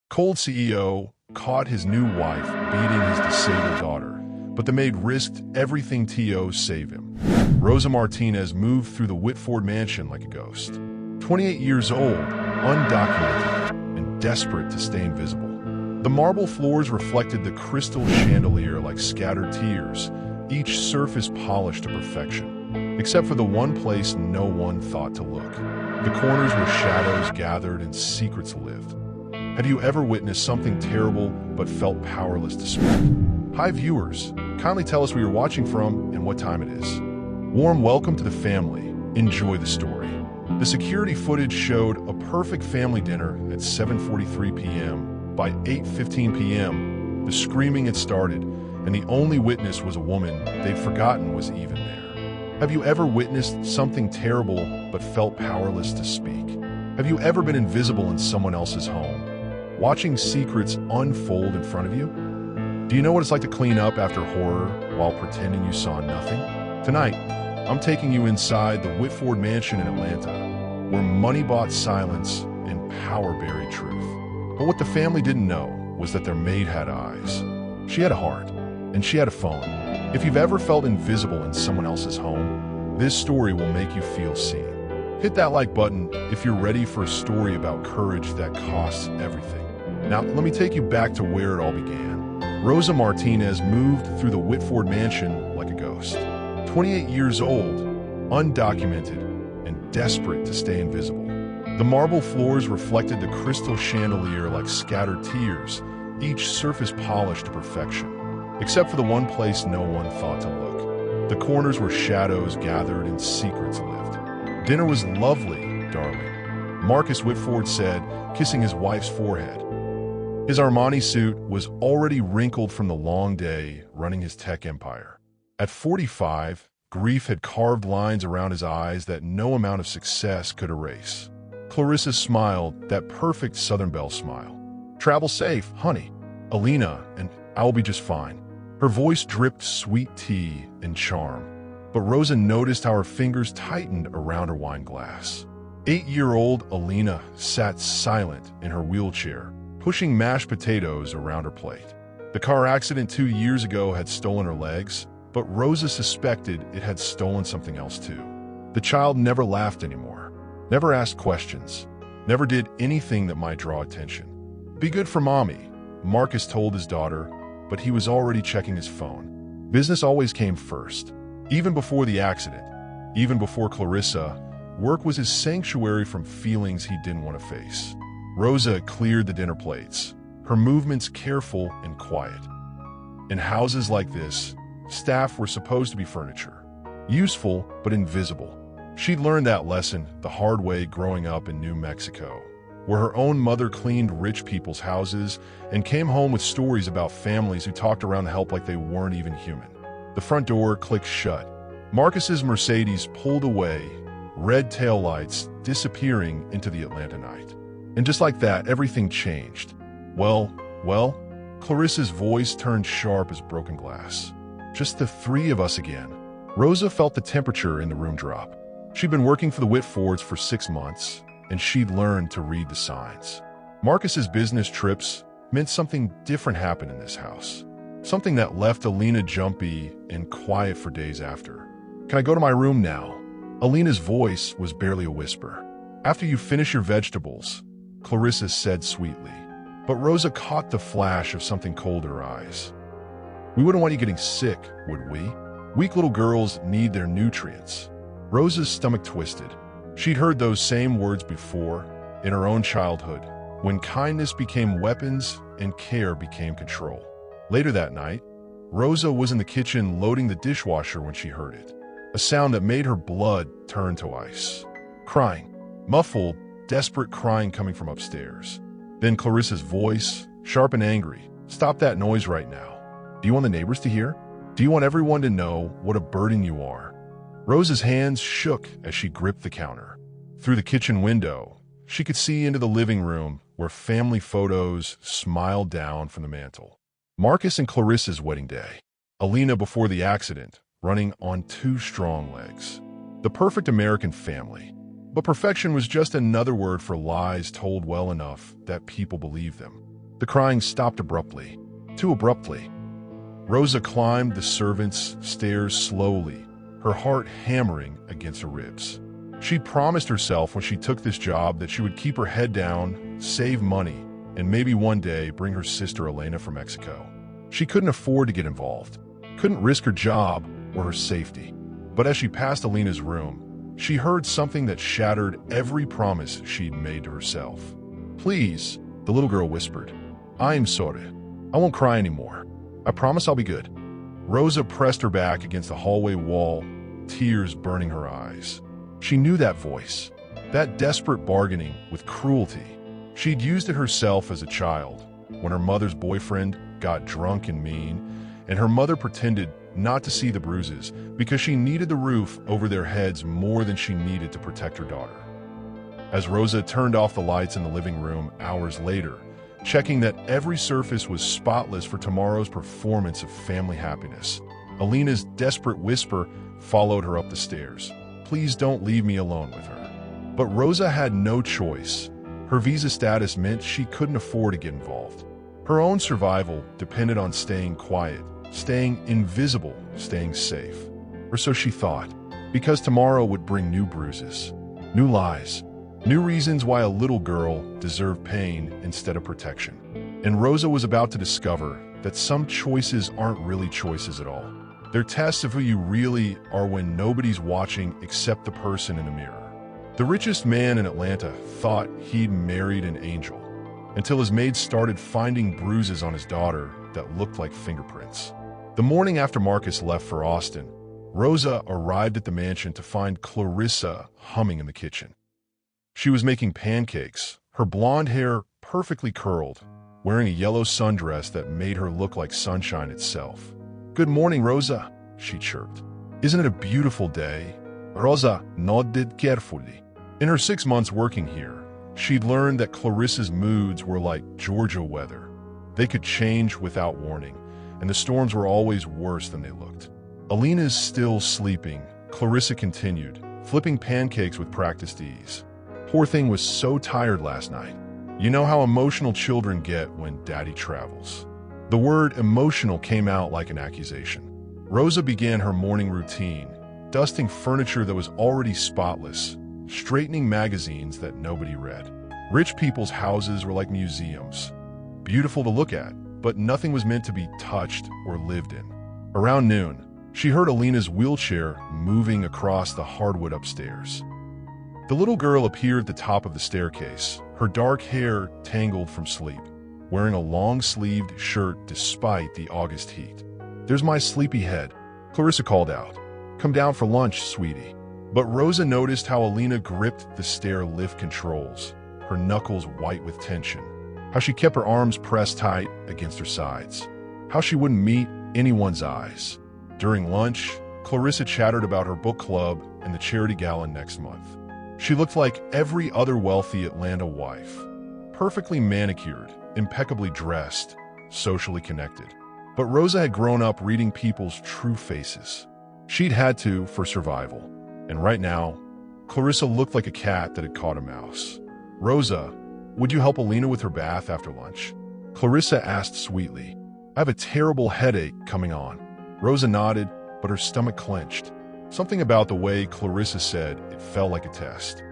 Cold CEO caught his new wife beating his disabled daughter, but the maid risked everything to save him. Rosa Martinez moved through the Whitford mansion like a ghost. 28 years old, undocumented, and desperate to stay invisible. The marble floors reflected the crystal chandelier like scattered tears, each surface polished to perfection, except for the one place no one thought to look. The corners where shadows gathered and secrets lived. Have you ever witnessed something terrible but felt powerless to speak? Hi viewers, kindly tell us where you're watching from and what time it is. Warm welcome to the family. Enjoy the story. The security footage showed a perfect family dinner at 7:43 p.m. By 8:15 p.m., the screaming had started, and the only witness was a woman they'd forgotten was even there. Have you ever witnessed something terrible but felt powerless to speak? Have you ever been invisible in someone else's home, watching secrets unfold in front of you? Do you know what it's like to clean up after horror while pretending you saw nothing? Tonight, I'm taking you inside the Whitford mansion in Atlanta, where money bought silence and power buried truth. But what the family didn't know was that their maid had eyes. She had a heart, and she had a phone. If you've ever felt invisible in someone else's home, this story will make you feel seen. Hit that like button if you're ready for a story about courage that costs everything. Now, let me take you back to where it all began. Rosa Martinez moved through the Whitford mansion like a ghost. 28 years old, undocumented, and desperate to stay invisible. The marble floors reflected the crystal chandelier like scattered tears, each surface polished to perfection, except for the one place no one thought to look. The corners where shadows gathered and secrets lived. Dinner was lovely, darling, Marcus Whitford said, kissing his wife's forehead. His Armani suit was already wrinkled from the long day running his tech empire. At 45, grief had carved lines around his eyes that no amount of success could erase. Clarissa smiled, that perfect Southern Belle smile. Travel safe, honey. Alina, and I'll be just fine. Her voice dripped sweet tea and charm, but Rosa noticed how her fingers tightened around her wine glass. 8-year-old Alina sat silent in her wheelchair, pushing mashed potatoes around her plate. The car accident 2 years ago had stolen her legs, but Rosa suspected it had stolen something else too. The child never laughed anymore, never asked questions, never did anything that might draw attention. Be good for mommy, Marcus told his daughter, but he was already checking his phone. Business always came first. Even before the accident, even before Clarissa, work was his sanctuary from feelings he didn't want to face. Rosa cleared the dinner plates, her movements careful and quiet. In houses like this, staff were supposed to be furniture, useful but invisible. She'd learned that lesson the hard way growing up in New Mexico, where her own mother cleaned rich people's houses and came home with stories about families who talked around the help like they weren't even human. The front door clicked shut. Marcus's Mercedes pulled away, red taillights disappearing into the Atlanta night. And just like that, everything changed. Well, Clarissa's voice turned sharp as broken glass. Just the three of us again. Rosa felt the temperature in the room drop. She'd been working for the Whitfords for 6 months, and she'd learned to read the signs. Marcus's business trips meant something different happened in this house. Something that left Alina jumpy and quiet for days after. Can I go to my room now? Alina's voice was barely a whisper. After you finish your vegetables, Clarissa said sweetly. But Rosa caught the flash of something cold in her eyes. We wouldn't want you getting sick, would we? Weak little girls need their nutrients. Rosa's stomach twisted. She'd heard those same words before, in her own childhood, when kindness became weapons and care became control. Later that night, Rosa was in the kitchen loading the dishwasher when she heard it, a sound that made her blood turn to ice. Crying, muffled, desperate crying coming from upstairs. Then Clarissa's voice, sharp and angry, "Stop that noise right now. Do you want the neighbors to hear? Do you want everyone to know what a burden you are?" Rosa's hands shook as she gripped the counter. Through the kitchen window, she could see into the living room where family photos smiled down from the mantel. Marcus and Clarissa's wedding day. Alina before the accident, running on 2 strong legs. The perfect American family. But perfection was just another word for lies told well enough that people believed them. The crying stopped abruptly. Too abruptly. Rosa climbed the servants' stairs slowly, her heart hammering against her ribs. She'd promised herself when she took this job that she would keep her head down, save money, and maybe one day bring her sister Elena from Mexico. She couldn't afford to get involved, couldn't risk her job or her safety. But as she passed Elena's room, she heard something that shattered every promise she'd made to herself. "Please," the little girl whispered. "I'm sorry. I won't cry anymore. I promise I'll be good." Rosa pressed her back against the hallway wall, tears burning her eyes. She knew that voice, that desperate bargaining with cruelty. She'd used it herself as a child, when her mother's boyfriend got drunk and mean, and her mother pretended not to see the bruises because she needed the roof over their heads more than she needed to protect her daughter. As Rosa turned off the lights in the living room hours later, checking that every surface was spotless for tomorrow's performance of family happiness, Elena's desperate whisper followed her up the stairs. "Please don't leave me alone with her." But Rosa had no choice. Her visa status meant she couldn't afford to get involved. Her own survival depended on staying quiet, staying invisible, staying safe. Or so she thought, because tomorrow would bring new bruises, new lies, new reasons why a little girl deserved pain instead of protection. And Rosa was about to discover that some choices aren't really choices at all. They're tests of who you really are when nobody's watching except the person in the mirror. The richest man in Atlanta thought he'd married an angel, until his maid started finding bruises on his daughter that looked like fingerprints. The morning after Marcus left for Austin, Rosa arrived at the mansion to find Clarissa humming in the kitchen. She was making pancakes, her blonde hair perfectly curled, wearing a yellow sundress that made her look like sunshine itself. "Good morning, Rosa," she chirped. "Isn't it a beautiful day?" Rosa nodded carefully. In her 6 months working here, she'd learned that Clarissa's moods were like Georgia weather. They could change without warning, and the storms were always worse than they looked. "Elena's still sleeping," Clarissa continued, flipping pancakes with practiced ease. "Poor thing was so tired last night. You know how emotional children get when daddy travels." The word emotional came out like an accusation. Rosa began her morning routine, dusting furniture that was already spotless, straightening magazines that nobody read. Rich people's houses were like museums, beautiful to look at, but nothing was meant to be touched or lived in. Around noon, she heard Elena's wheelchair moving across the hardwood upstairs. The little girl appeared at the top of the staircase, her dark hair tangled from sleep, wearing a long-sleeved shirt despite the August heat. "There's my sleepy head," Clarissa called out. "Come down for lunch, sweetie." But Rosa noticed how Elena gripped the stair lift controls, her knuckles white with tension, how she kept her arms pressed tight against her sides, how she wouldn't meet anyone's eyes. During lunch, Clarissa chattered about her book club and the charity gala next month. She looked like every other wealthy Atlanta wife, perfectly manicured, impeccably dressed, socially connected. But Rosa had grown up reading people's true faces. She'd had to for survival. And right now, Clarissa looked like a cat that had caught a mouse. "Rosa, would you help Elena with her bath after lunch?" Clarissa asked sweetly. "I have a terrible headache coming on." Rosa nodded, but her stomach clenched. Something about the way Clarissa said it felt like a test.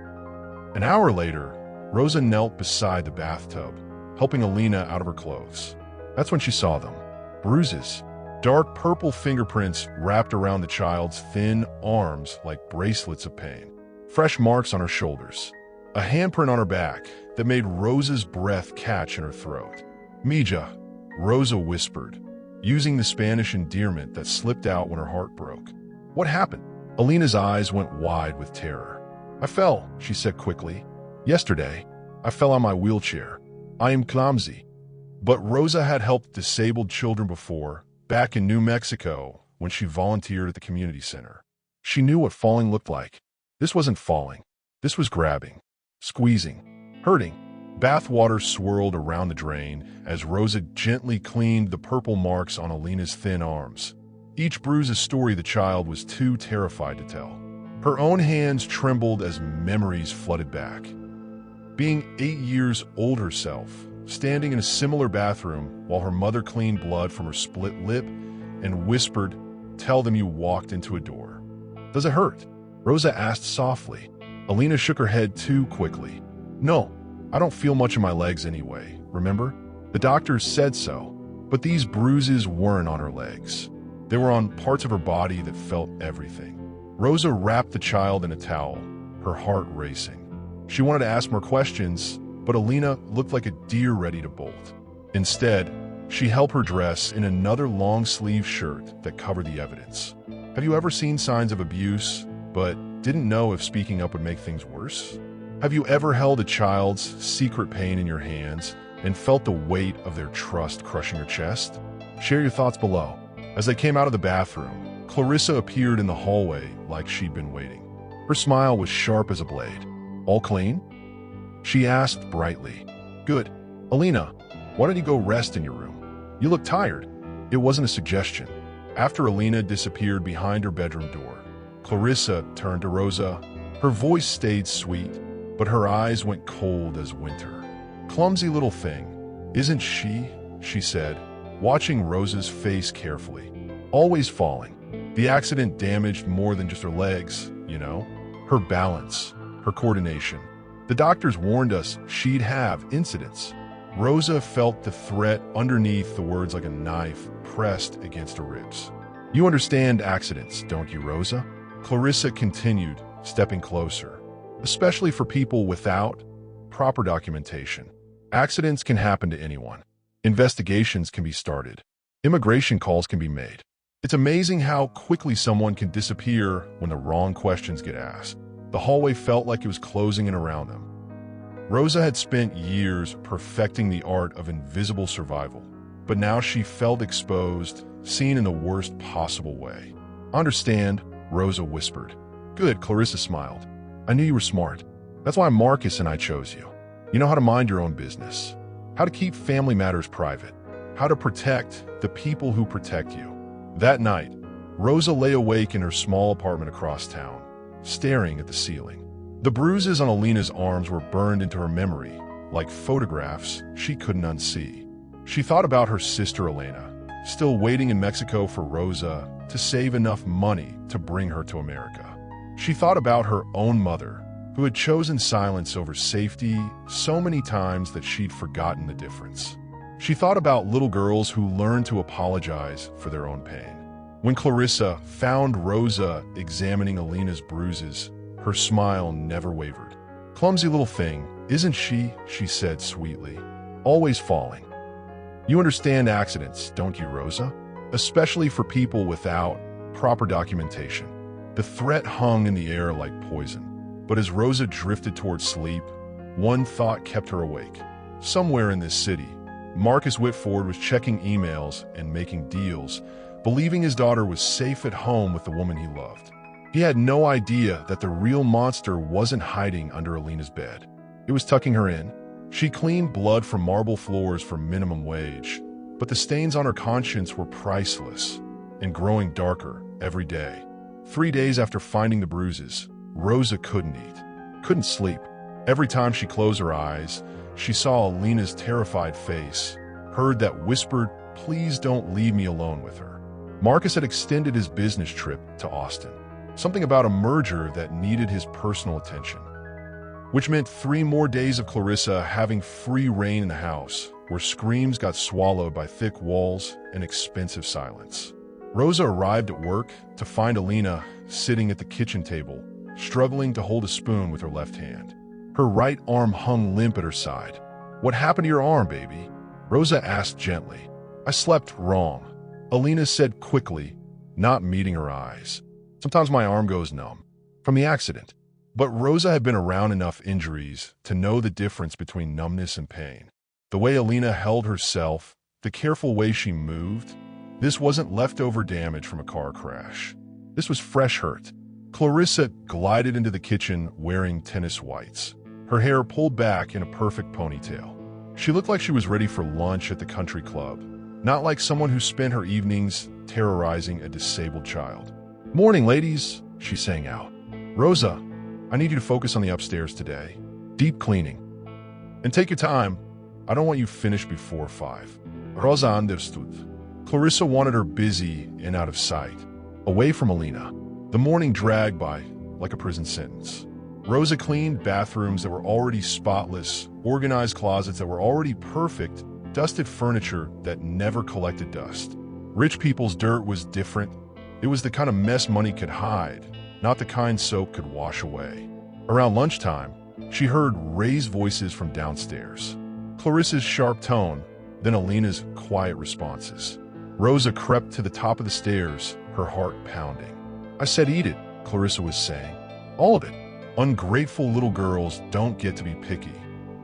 An hour later, Rosa knelt beside the bathtub, helping Elena out of her clothes. That's when she saw them. Bruises. Dark purple fingerprints wrapped around the child's thin arms like bracelets of pain. Fresh marks on her shoulders. A handprint on her back that made Rosa's breath catch in her throat. "Mija," Rosa whispered, using the Spanish endearment that slipped out when her heart broke. "What happened?" Elena's eyes went wide with terror. "I fell," she said quickly. "Yesterday, I fell on my wheelchair. I am clumsy." But Rosa had helped disabled children before, back in New Mexico, when she volunteered at the community center. She knew what falling looked like. This wasn't falling. This was grabbing, squeezing, hurting. Bathwater swirled around the drain as Rosa gently cleaned the purple marks on Elena's thin arms. Each bruise a story the child was too terrified to tell. Her own hands trembled as memories flooded back. Being 8 years old herself, standing in a similar bathroom while her mother cleaned blood from her split lip and whispered, "Tell them you walked into a door." "Does it hurt?" Rosa asked softly. Alina shook her head too quickly. "No, I don't feel much in my legs anyway, remember? The doctors said so." But these bruises weren't on her legs. They were on parts of her body that felt everything. Rosa wrapped the child in a towel, her heart racing. She wanted to ask more questions, but Alina looked like a deer ready to bolt. Instead, she held her dress in another long-sleeve shirt that covered the evidence. Have you ever seen signs of abuse, but didn't know if speaking up would make things worse? Have you ever held a child's secret pain in your hands and felt the weight of their trust crushing your chest? Share your thoughts below. As they came out of the bathroom, Clarissa appeared in the hallway like she'd been waiting. Her smile was sharp as a blade. "All clean?" she asked brightly. "Good. Alina, why don't you go rest in your room? You look tired." It wasn't a suggestion. After Alina disappeared behind her bedroom door, Clarissa turned to Rosa. Her voice stayed sweet, but her eyes went cold as winter. "Clumsy little thing, isn't she?" she said, watching Rosa's face carefully. "Always falling. The accident damaged more than just her legs, you know? Her balance, her coordination. The doctors warned us she'd have incidents." Rosa felt the threat underneath the words like a knife pressed against her ribs. "You understand accidents, don't you, Rosa?" Clarissa continued, stepping closer. "Especially for people without proper documentation. Accidents can happen to anyone. Investigations can be started. Immigration calls can be made. It's amazing how quickly someone can disappear when the wrong questions get asked." The hallway felt like it was closing in around them. Rosa had spent years perfecting the art of invisible survival, but now she felt exposed, seen in the worst possible way. "Understand," Rosa whispered. "Good," Clarissa smiled. "I knew you were smart. That's why Marcus and I chose you. You know how to mind your own business, how to keep family matters private, how to protect the people who protect you." That night, Rosa lay awake in her small apartment across town, staring at the ceiling. The bruises on Alina's arms were burned into her memory, like photographs she couldn't unsee. She thought about her sister Elena, still waiting in Mexico for Rosa to save enough money to bring her to America. She thought about her own mother, who had chosen silence over safety so many times that she'd forgotten the difference. She thought about little girls who learned to apologize for their own pain. When Clarissa found Rosa examining Alina's bruises, her smile never wavered. "Clumsy little thing, isn't she?" she said sweetly. "Always falling. You understand accidents, don't you, Rosa? Especially for people without proper documentation." The threat hung in the air like poison. But as Rosa drifted towards sleep, one thought kept her awake. Somewhere in this city, Marcus Whitford was checking emails and making deals, believing his daughter was safe at home with the woman he loved. He had no idea that the real monster wasn't hiding under Alina's bed. It was tucking her in. She cleaned blood from marble floors for minimum wage, but the stains on her conscience were priceless and growing darker every day. 3 days after finding the bruises, Rosa couldn't eat, couldn't sleep. Every time she closed her eyes, she saw Alina's terrified face, heard that whispered, "Please don't leave me alone with her." Marcus had extended his business trip to Austin. Something about a merger that needed his personal attention. Which meant 3 more days of Clarissa having free reign in the house, where screams got swallowed by thick walls and expensive silence. Rosa arrived at work to find Alina sitting at the kitchen table, struggling to hold a spoon with her left hand. Her right arm hung limp at her side. "What happened to your arm, baby?" Rosa asked gently. "I slept wrong," Alina said quickly, not meeting her eyes. "Sometimes my arm goes numb. From the accident." But Rosa had been around enough injuries to know the difference between numbness and pain. The way Alina held herself, the careful way she moved, this wasn't leftover damage from a car crash. This was fresh hurt. Clarissa glided into the kitchen wearing tennis whites, her hair pulled back in a perfect ponytail. She looked like she was ready for lunch at the country club, not like someone who spent her evenings terrorizing a disabled child. "Morning, ladies," she sang out. "Rosa, I need you to focus on the upstairs today. Deep cleaning. And take your time. I don't want you finished before 5. Rosa understood. Clarissa wanted her busy and out of sight, away from Alina. The morning dragged by like a prison sentence. Rosa cleaned bathrooms that were already spotless, organized closets that were already perfect, dusted furniture that never collected dust. Rich people's dirt was different. It was the kind of mess money could hide, not the kind soap could wash away. Around lunchtime, she heard raised voices from downstairs. Clarissa's sharp tone, then Alina's quiet responses. Rosa crept to the top of the stairs, her heart pounding. I said eat it, Clarissa was saying. All of it. Ungrateful little girls don't get to be picky.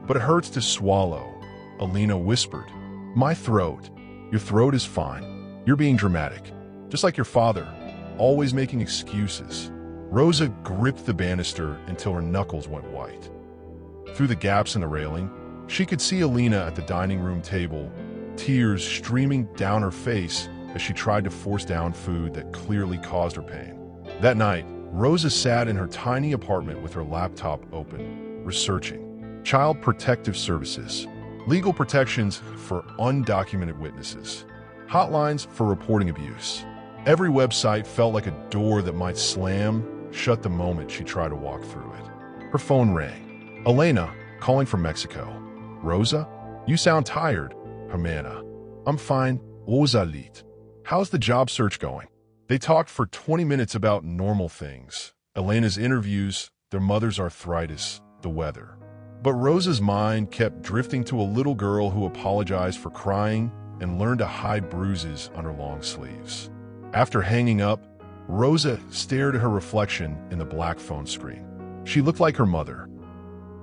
But it hurts to swallow, Alina whispered. My throat. Your throat is fine. You're being dramatic. Just like your father, always making excuses. Rosa gripped the banister until her knuckles went white. Through the gaps in the railing, she could see Alina at the dining room table, tears streaming down her face as she tried to force down food that clearly caused her pain. That night, Rosa sat in her tiny apartment with her laptop open, researching child protective services, legal protections for undocumented witnesses, hotlines for reporting abuse. Every website felt like a door that might slam shut the moment she tried to walk through it. Her phone rang. Elena, calling from Mexico. Rosa, you sound tired. Hermana, I'm fine. Ozalit. How's the job search going? They talked for 20 minutes about normal things. Elena's interviews, their mother's arthritis, the weather. But Rosa's mind kept drifting to a little girl who apologized for crying and learned to hide bruises on her long sleeves. After hanging up, Rosa stared at her reflection in the black phone screen. She looked like her mother.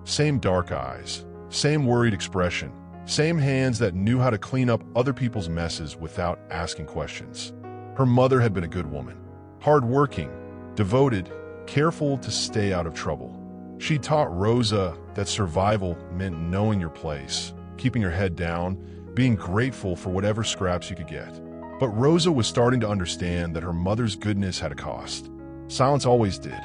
Same dark eyes, same worried expression, same hands that knew how to clean up other people's messes without asking questions. Her mother had been a good woman, hardworking, devoted, careful to stay out of trouble. She taught Rosa that survival meant knowing your place, keeping your head down, being grateful for whatever scraps you could get. But Rosa was starting to understand that her mother's goodness had a cost. Silence always did.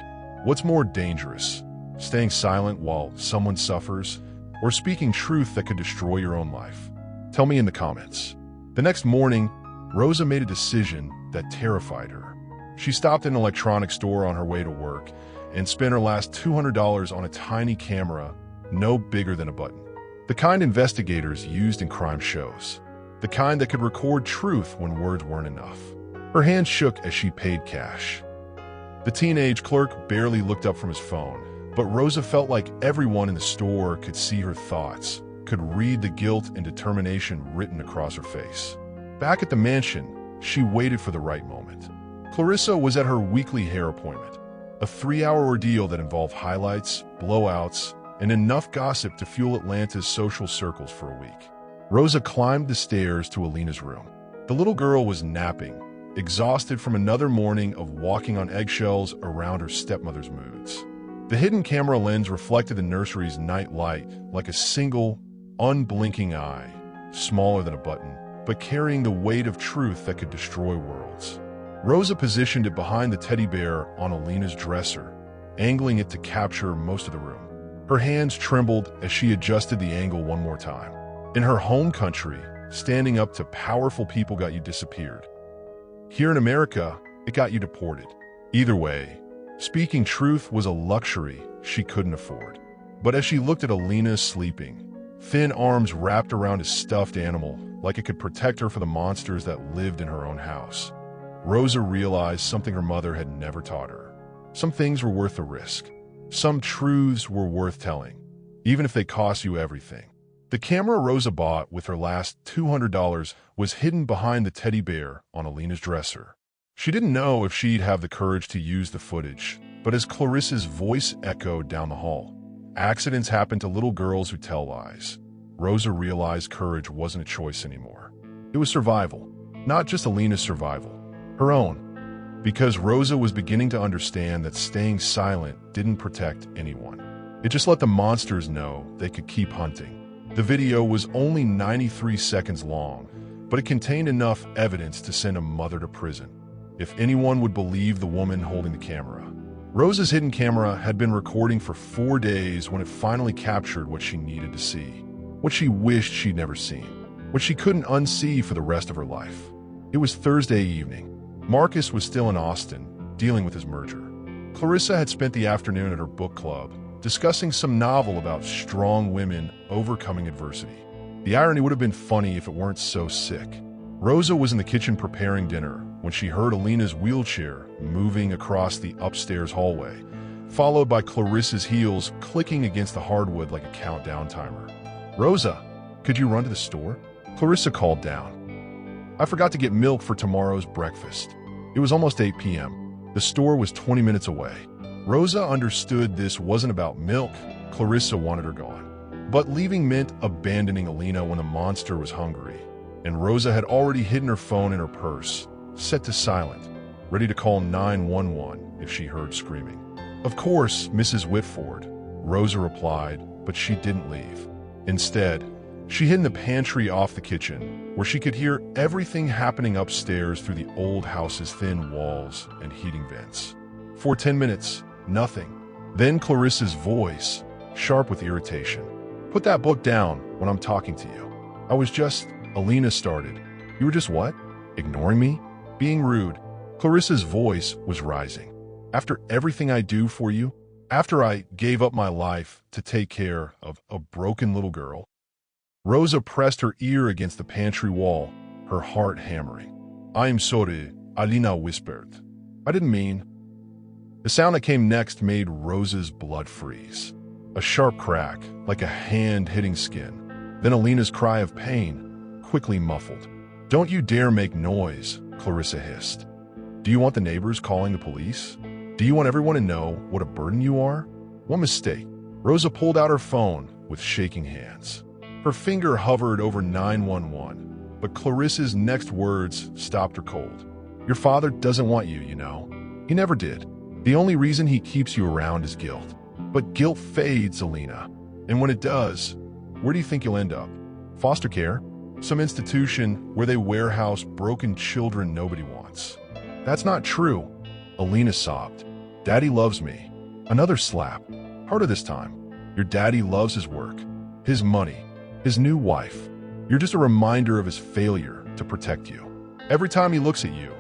What's more dangerous, staying silent while someone suffers, or speaking truth that could destroy your own life? Tell me in the comments. The next morning, Rosa made a decision that terrified her. She stopped at an electronics store on her way to work and spent her last $200 on a tiny camera, no bigger than a button. The kind investigators used in crime shows. The kind that could record truth when words weren't enough. Her hand shook as she paid cash. The teenage clerk barely looked up from his phone, but Rosa felt like everyone in the store could see her thoughts, could read the guilt and determination written across her face. Back at the mansion, she waited for the right moment. Clarissa was at her weekly hair appointment, a 3-hour ordeal that involved highlights, blowouts, and enough gossip to fuel Atlanta's social circles for a week. Rosa climbed the stairs to Alina's room. The little girl was napping, exhausted from another morning of walking on eggshells around her stepmother's moods. The hidden camera lens reflected the nursery's night light like a single, unblinking eye, smaller than a button, but carrying the weight of truth that could destroy worlds. Rosa positioned it behind the teddy bear on Alina's dresser, angling it to capture most of the room. Her hands trembled as she adjusted the angle one more time. In her home country, standing up to powerful people got you disappeared. Here in America, it got you deported. Either way, speaking truth was a luxury she couldn't afford. But as she looked at Alina sleeping, thin arms wrapped around a stuffed animal like it could protect her from the monsters that lived in her own house, Rosa realized something her mother had never taught her. Some things were worth the risk. Some truths were worth telling, even if they cost you everything. The camera Rosa bought with her last $200 was hidden behind the teddy bear on Alina's dresser. She didn't know if she'd have the courage to use the footage, but as Clarissa's voice echoed down the hall, accidents happen to little girls who tell lies. Rosa realized courage wasn't a choice anymore. It was survival, not just Alina's survival, her own. Because Rosa was beginning to understand that staying silent didn't protect anyone. It just let the monsters know they could keep hunting. The video was only 93 seconds long, but it contained enough evidence to send a mother to prison, if anyone would believe the woman holding the camera. Rosa's hidden camera had been recording for 4 days when it finally captured what she needed to see. what she wished she'd never seen, what she couldn't unsee for the rest of her life. It was Thursday evening. Marcus was still in Austin, dealing with his merger. Clarissa had spent the afternoon at her book club, discussing some novel about strong women overcoming adversity. The irony would have been funny if it weren't so sick. Rosa was in the kitchen preparing dinner when she heard Alina's wheelchair moving across the upstairs hallway, followed by Clarissa's heels clicking against the hardwood like a countdown timer. "Rosa, could you run to the store?" Clarissa called down. "I forgot to get milk for tomorrow's breakfast." It was almost 8 p.m. The store was 20 minutes away. Rosa understood this wasn't about milk. Clarissa wanted her gone. But leaving meant abandoning Alina when the monster was hungry, and Rosa had already hidden her phone in her purse, set to silent, ready to call 911 if she heard screaming. "Of course, Mrs. Whitford," Rosa replied, but she didn't leave. Instead, she hid in the pantry off the kitchen, where she could hear everything happening upstairs through the old house's thin walls and heating vents. For 10 minutes, nothing. Then Clarissa's voice, sharp with irritation. "Put that book down when I'm talking to you." "I was just..." Alina started. "You were just what? Ignoring me? Being rude?" Clarissa's voice was rising. "After everything I do for you? After I gave up my life to take care of a broken little girl?" Rosa pressed her ear against the pantry wall, her heart hammering. "I'm sorry," Alina whispered. "I didn't mean..." The sound that came next made Rosa's blood freeze. A sharp crack, like a hand hitting skin. Then Alina's cry of pain, quickly muffled. "Don't you dare make noise," Clarissa hissed. "Do you want the neighbors calling the police? Do you want everyone to know what a burden you are?" One mistake. Rosa pulled out her phone with shaking hands. Her finger hovered over 911, but Clarissa's next words stopped her cold. "Your father doesn't want you, you know. He never did. The only reason he keeps you around is guilt. But guilt fades, Alina. And when it does, where do you think you'll end up? Foster care? Some institution where they warehouse broken children nobody wants." "That's not true," Alina sobbed. "Daddy loves me." Another slap. Harder this time. "Your daddy loves his work, his money, his new wife. You're just a reminder of his failure to protect you. Every time he looks at you,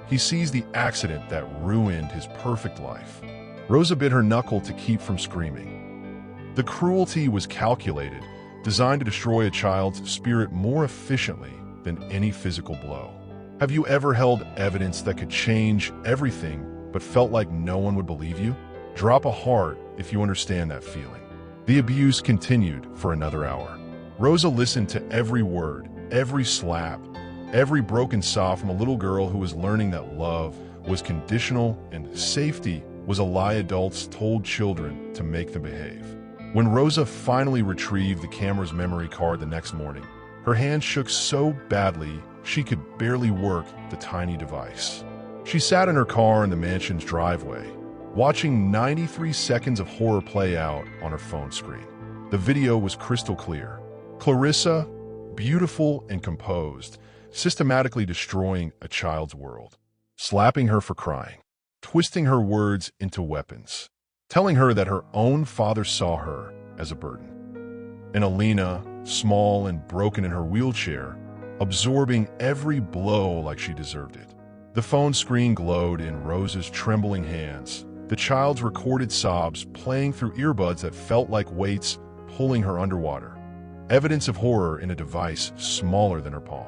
he sees the accident that ruined his perfect life." Rosa bit her knuckle to keep from screaming. The cruelty was calculated, designed to destroy a child's spirit more efficiently than any physical blow. Have you ever held evidence that could change everything but felt like no one would believe you? Drop a heart if you understand that feeling. The abuse continued for another hour. Rosa listened to every word, every slap, every broken sob from a little girl who was learning that love was conditional and safety was a lie adults told children to make them behave. When Rosa finally retrieved the camera's memory card the next morning, her hand shook so badly she could barely work the tiny device. She sat in her car in the mansion's driveway, watching 93 seconds of horror play out on her phone screen. The video was crystal clear. Clarissa, beautiful and composed, systematically destroying a child's world, slapping her for crying, twisting her words into weapons, telling her that her own father saw her as a burden. And Alina, small and broken in her wheelchair, absorbing every blow like she deserved it. The phone screen glowed in Rosa's trembling hands, the child's recorded sobs playing through earbuds that felt like weights pulling her underwater. Evidence of horror in a device smaller than her palm.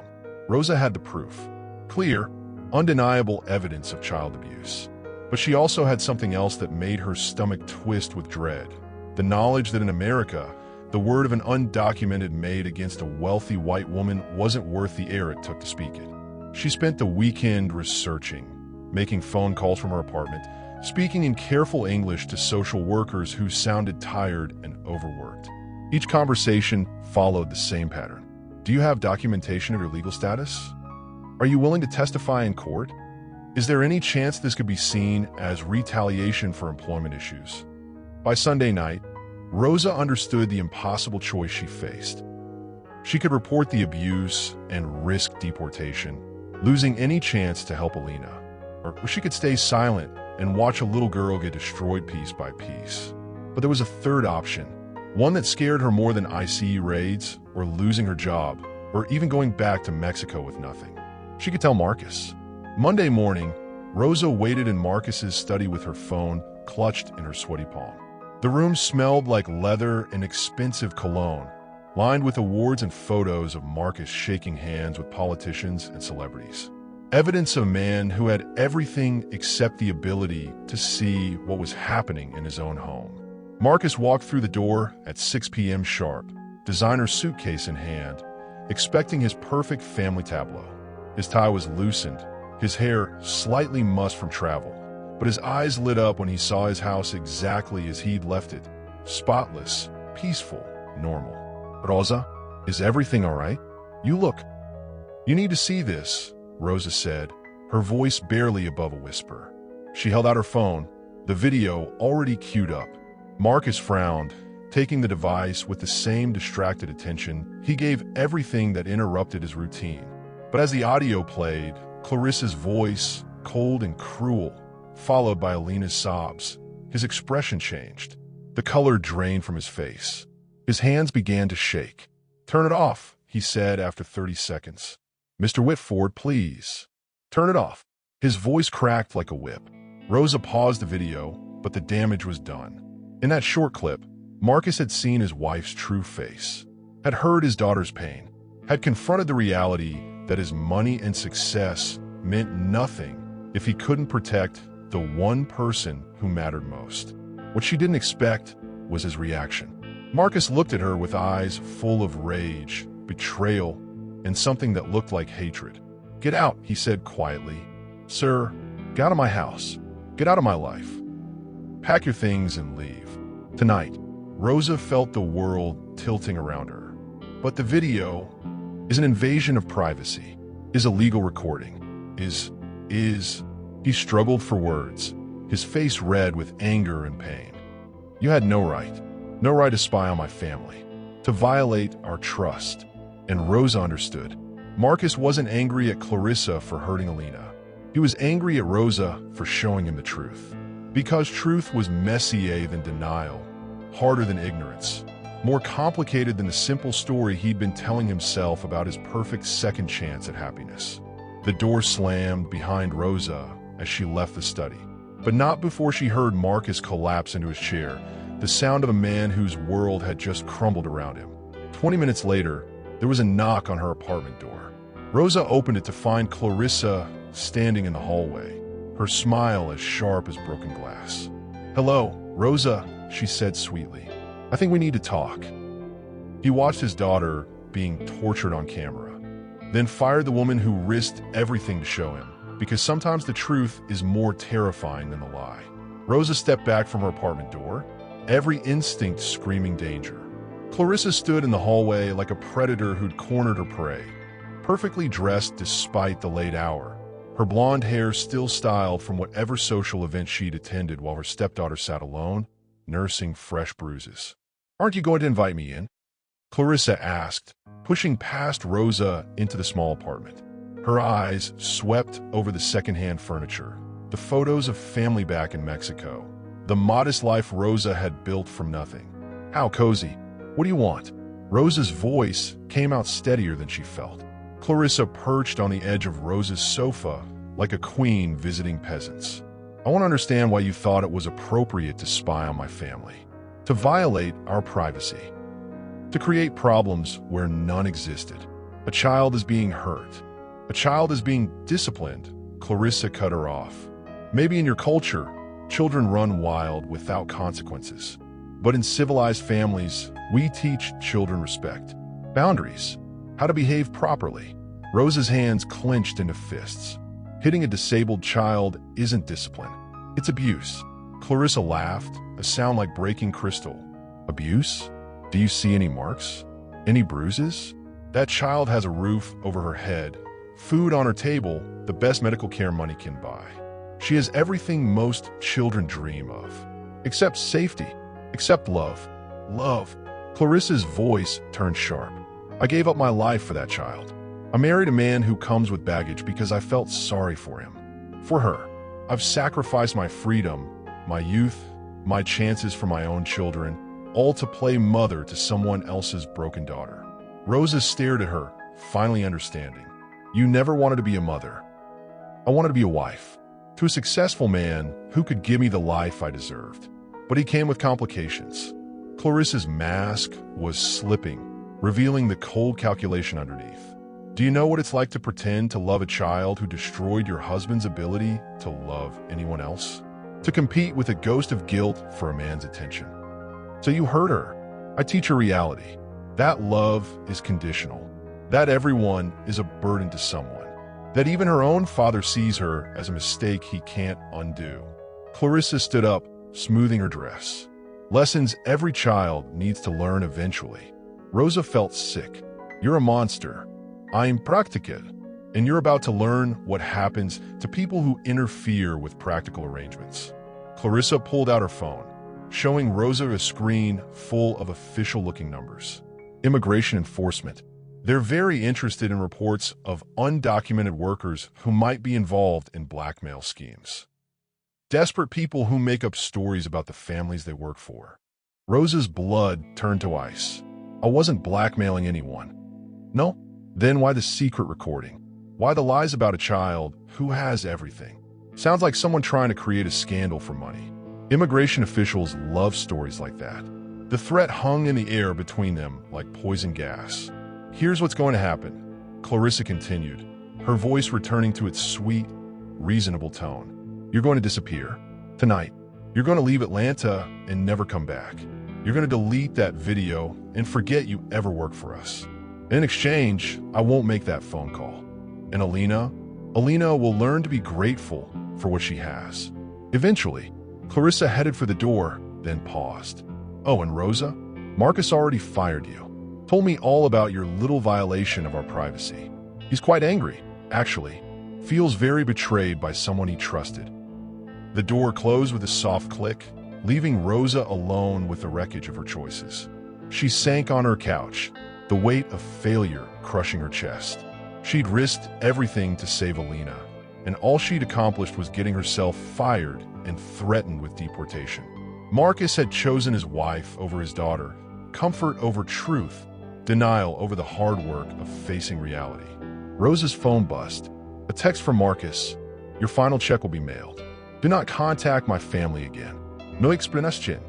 Rosa had the proof. Clear, undeniable evidence of child abuse. But she also had something else that made her stomach twist with dread. The knowledge that in America, the word of an undocumented maid against a wealthy white woman wasn't worth the air it took to speak it. She spent the weekend researching, making phone calls from her apartment, speaking in careful English to social workers who sounded tired and overworked. Each conversation followed the same pattern. Do you have documentation of your legal status? Are you willing to testify in court? Is there any chance this could be seen as retaliation for employment issues? By Sunday night, Rosa understood the impossible choice she faced. She could report the abuse and risk deportation, losing any chance to help Alina. Or she could stay silent and watch a little girl get destroyed piece by piece. But there was a third option, one that scared her more than ICU raids or losing her job, or even going back to Mexico with nothing. She could tell Marcus. Monday morning, Rosa waited in Marcus's study with her phone clutched in her sweaty palm. The room smelled like leather and expensive cologne, lined with awards and photos of Marcus shaking hands with politicians and celebrities. Evidence of a man who had everything except the ability to see what was happening in his own home. Marcus walked through the door at 6 p.m. sharp, designer suitcase in hand, expecting his perfect family tableau. His tie was loosened, his hair slightly mussed from travel, but his eyes lit up when he saw his house exactly as he'd left it, spotless, peaceful, normal. "Rosa, is everything all right? You need to see this," Rosa said, her voice barely above a whisper. She held out her phone, the video already queued up. Marcus frowned, taking the device with the same distracted attention he gave everything that interrupted his routine. But as the audio played, Clarissa's voice, cold and cruel, followed by Alina's sobs, his expression changed. The color drained from his face. His hands began to shake. "Turn it off," he said after 30 seconds. "Mr. Whitford, please. Turn it off." His voice cracked like a whip. Rosa paused the video, but the damage was done. In that short clip, Marcus had seen his wife's true face, had heard his daughter's pain, had confronted the reality that his money and success meant nothing if he couldn't protect the one person who mattered most. What she didn't expect was his reaction. Marcus looked at her with eyes full of rage, betrayal, and something that looked like hatred. "Get out," he said quietly. "Sir, get out of my house. Get out of my life. Pack your things and leave. Tonight." Rosa felt the world tilting around her. But the video is an invasion of privacy, is a legal recording, is... He struggled for words, his face red with anger and pain. "You had no right to spy on my family, to violate our trust." And Rosa understood. Marcus wasn't angry at Clarissa for hurting Alina. He was angry at Rosa for showing him the truth. Because truth was messier than denial, harder than ignorance, more complicated than the simple story he'd been telling himself about his perfect second chance at happiness. The door slammed behind Rosa as she left the study, but not before she heard Marcus collapse into his chair, the sound of a man whose world had just crumbled around him. 20 minutes later, there was a knock on her apartment door. Rosa opened it to find Clarissa standing in the hallway, her smile as sharp as broken glass. "Hello, Rosa," she said sweetly. "I think we need to talk." He watched his daughter being tortured on camera, then fired the woman who risked everything to show him, because sometimes the truth is more terrifying than the lie. Rosa stepped back from her apartment door, every instinct screaming danger. Clarissa stood in the hallway like a predator who'd cornered her prey, perfectly dressed despite the late hour, her blonde hair still styled from whatever social event she'd attended while her stepdaughter sat alone, nursing fresh bruises. "Aren't you going to invite me in?" Clarissa asked, pushing past Rosa into the small apartment. Her eyes swept over the secondhand furniture, the photos of family back in Mexico, the modest life Rosa had built from nothing. "How cozy. What do you want?" Rosa's voice came out steadier than she felt. Clarissa perched on the edge of Rosa's sofa like a queen visiting peasants. "I want to understand why you thought it was appropriate to spy on my family, to violate our privacy, to create problems where none existed. A child is being hurt. A child is being disciplined." Clarissa cut her off. "Maybe in your culture, children run wild without consequences. But in civilized families, we teach children respect, boundaries, how to behave properly." Rosa's hands clenched into fists. Hitting a disabled child isn't discipline. It's abuse. Clarissa laughed, a sound like breaking crystal. "Abuse? Do you see any marks? Any bruises? That child has a roof over her head, food on her table, the best medical care money can buy. She has everything most children dream of. Except safety. Except love. Love." Clarissa's voice turned sharp. "I gave up my life for that child. I married a man who comes with baggage because I felt sorry for him. For her. I've sacrificed my freedom, my youth, my chances for my own children, all to play mother to someone else's broken daughter." Rosa stared at her, finally understanding. You never wanted to be a mother. I wanted to be a wife. To a successful man who could give me the life I deserved. But he came with complications. Clarissa's mask was slipping, revealing the cold calculation underneath. Do you know what it's like to pretend to love a child who destroyed your husband's ability to love anyone else? To compete with a ghost of guilt for a man's attention. So you hurt her. I teach her reality. That love is conditional. That everyone is a burden to someone. That even her own father sees her as a mistake he can't undo. Clarissa stood up, smoothing her dress. Lessons every child needs to learn eventually. Rosa felt sick. You're a monster. I'm practical. And you're about to learn what happens to people who interfere with practical arrangements. Clarissa pulled out her phone, showing Rosa a screen full of official-looking numbers. Immigration enforcement. They're very interested in reports of undocumented workers who might be involved in blackmail schemes. Desperate people who make up stories about the families they work for. Rosa's blood turned to ice. I wasn't blackmailing anyone. No? Then why the secret recording? Why the lies about a child who has everything? Sounds like someone trying to create a scandal for money. Immigration officials love stories like that. The threat hung in the air between them like poison gas. Here's what's going to happen, Clarissa continued, her voice returning to its sweet, reasonable tone. You're going to disappear. Tonight. You're going to leave Atlanta and never come back. You're going to delete that video and forget you ever worked for us. In exchange, I won't make that phone call. And Alina will learn to be grateful for what she has. Eventually, Clarissa headed for the door, then paused. Oh, and Rosa? Marcus already fired you. Told me all about your little violation of our privacy. He's quite angry, actually. Feels very betrayed by someone he trusted. The door closed with a soft click, leaving Rosa alone with the wreckage of her choices. She sank on her couch, the weight of failure crushing her chest. She'd risked everything to save Alina, and all she'd accomplished was getting herself fired and threatened with deportation. Marcus had chosen his wife over his daughter, comfort over truth, denial over the hard work of facing reality. Rosa's phone buzzed. A text from Marcus. Your final check will be mailed. Do not contact my family again. No explanation.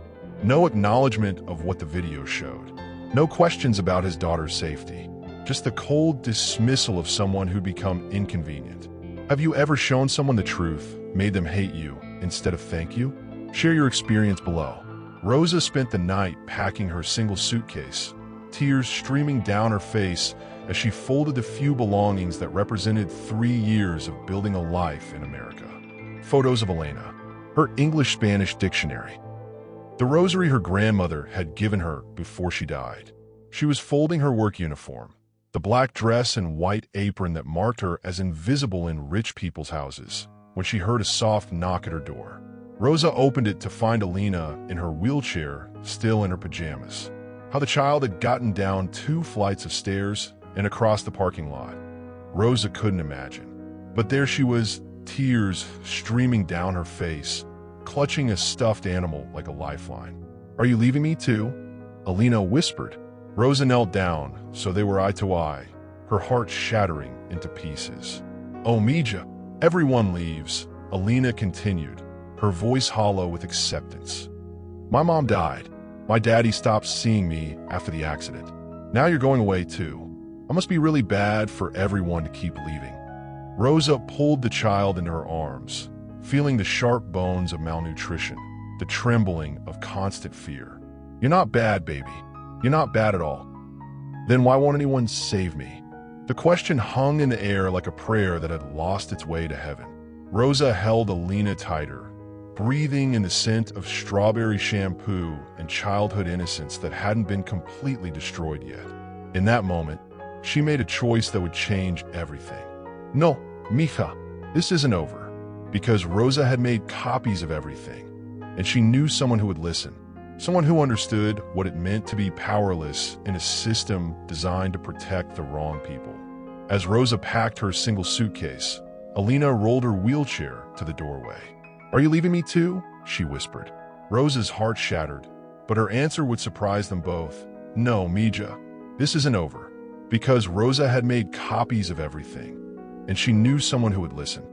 No acknowledgement of what the video showed. No questions about his daughter's safety. Just the cold dismissal of someone who'd become inconvenient. Have you ever shown someone the truth, made them hate you, instead of thank you? Share your experience below. Rosa spent the night packing her single suitcase, tears streaming down her face as she folded the few belongings that represented 3 years of building a life in America. Photos of Elena, her English-Spanish dictionary, the rosary her grandmother had given her before she died. She was folding her work uniform, the black dress and white apron that marked her as invisible in rich people's houses, when she heard a soft knock at her door. Rosa opened it to find Alina in her wheelchair, still in her pajamas. How the child had gotten down 2 flights of stairs and across the parking lot. Rosa couldn't imagine. But there she was, tears streaming down her face, clutching a stuffed animal like a lifeline. Are you leaving me too? Alina whispered. Rosa knelt down, so they were eye to eye, her heart shattering into pieces. Oh, Mija, everyone leaves, Alina continued, her voice hollow with acceptance. My mom died. My daddy stopped seeing me after the accident. Now you're going away too. I must be really bad for everyone to keep leaving. Rosa pulled the child into her arms, feeling the sharp bones of malnutrition, the trembling of constant fear. You're not bad, baby. You're not bad at all. Then why won't anyone save me? The question hung in the air like a prayer that had lost its way to heaven. Rosa held Alina tighter, breathing in the scent of strawberry shampoo and childhood innocence that hadn't been completely destroyed yet. In that moment, she made a choice that would change everything. No, mija, this isn't over. Because Rosa had made copies of everything, and she knew someone who would listen. Someone who understood what it meant to be powerless in a system designed to protect the wrong people. As Rosa packed her single suitcase, Alina rolled her wheelchair to the doorway. Are you leaving me too? She whispered. Rosa's heart shattered, but her answer would surprise them both. No, Mija, this isn't over. Because Rosa had made copies of everything, and she knew someone who would listen.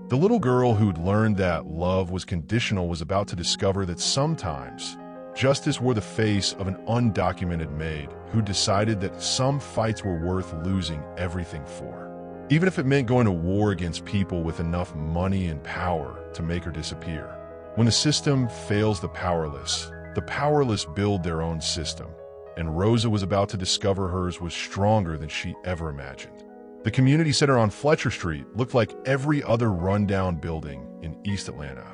The little girl who'd learned that love was conditional was about to discover that sometimes justice wore the face of an undocumented maid who decided that some fights were worth losing everything for, even if it meant going to war against people with enough money and power to make her disappear. When the system fails the powerless build their own system, and Rosa was about to discover hers was stronger than she ever imagined. The community center on Fletcher Street looked like every other rundown building in East Atlanta.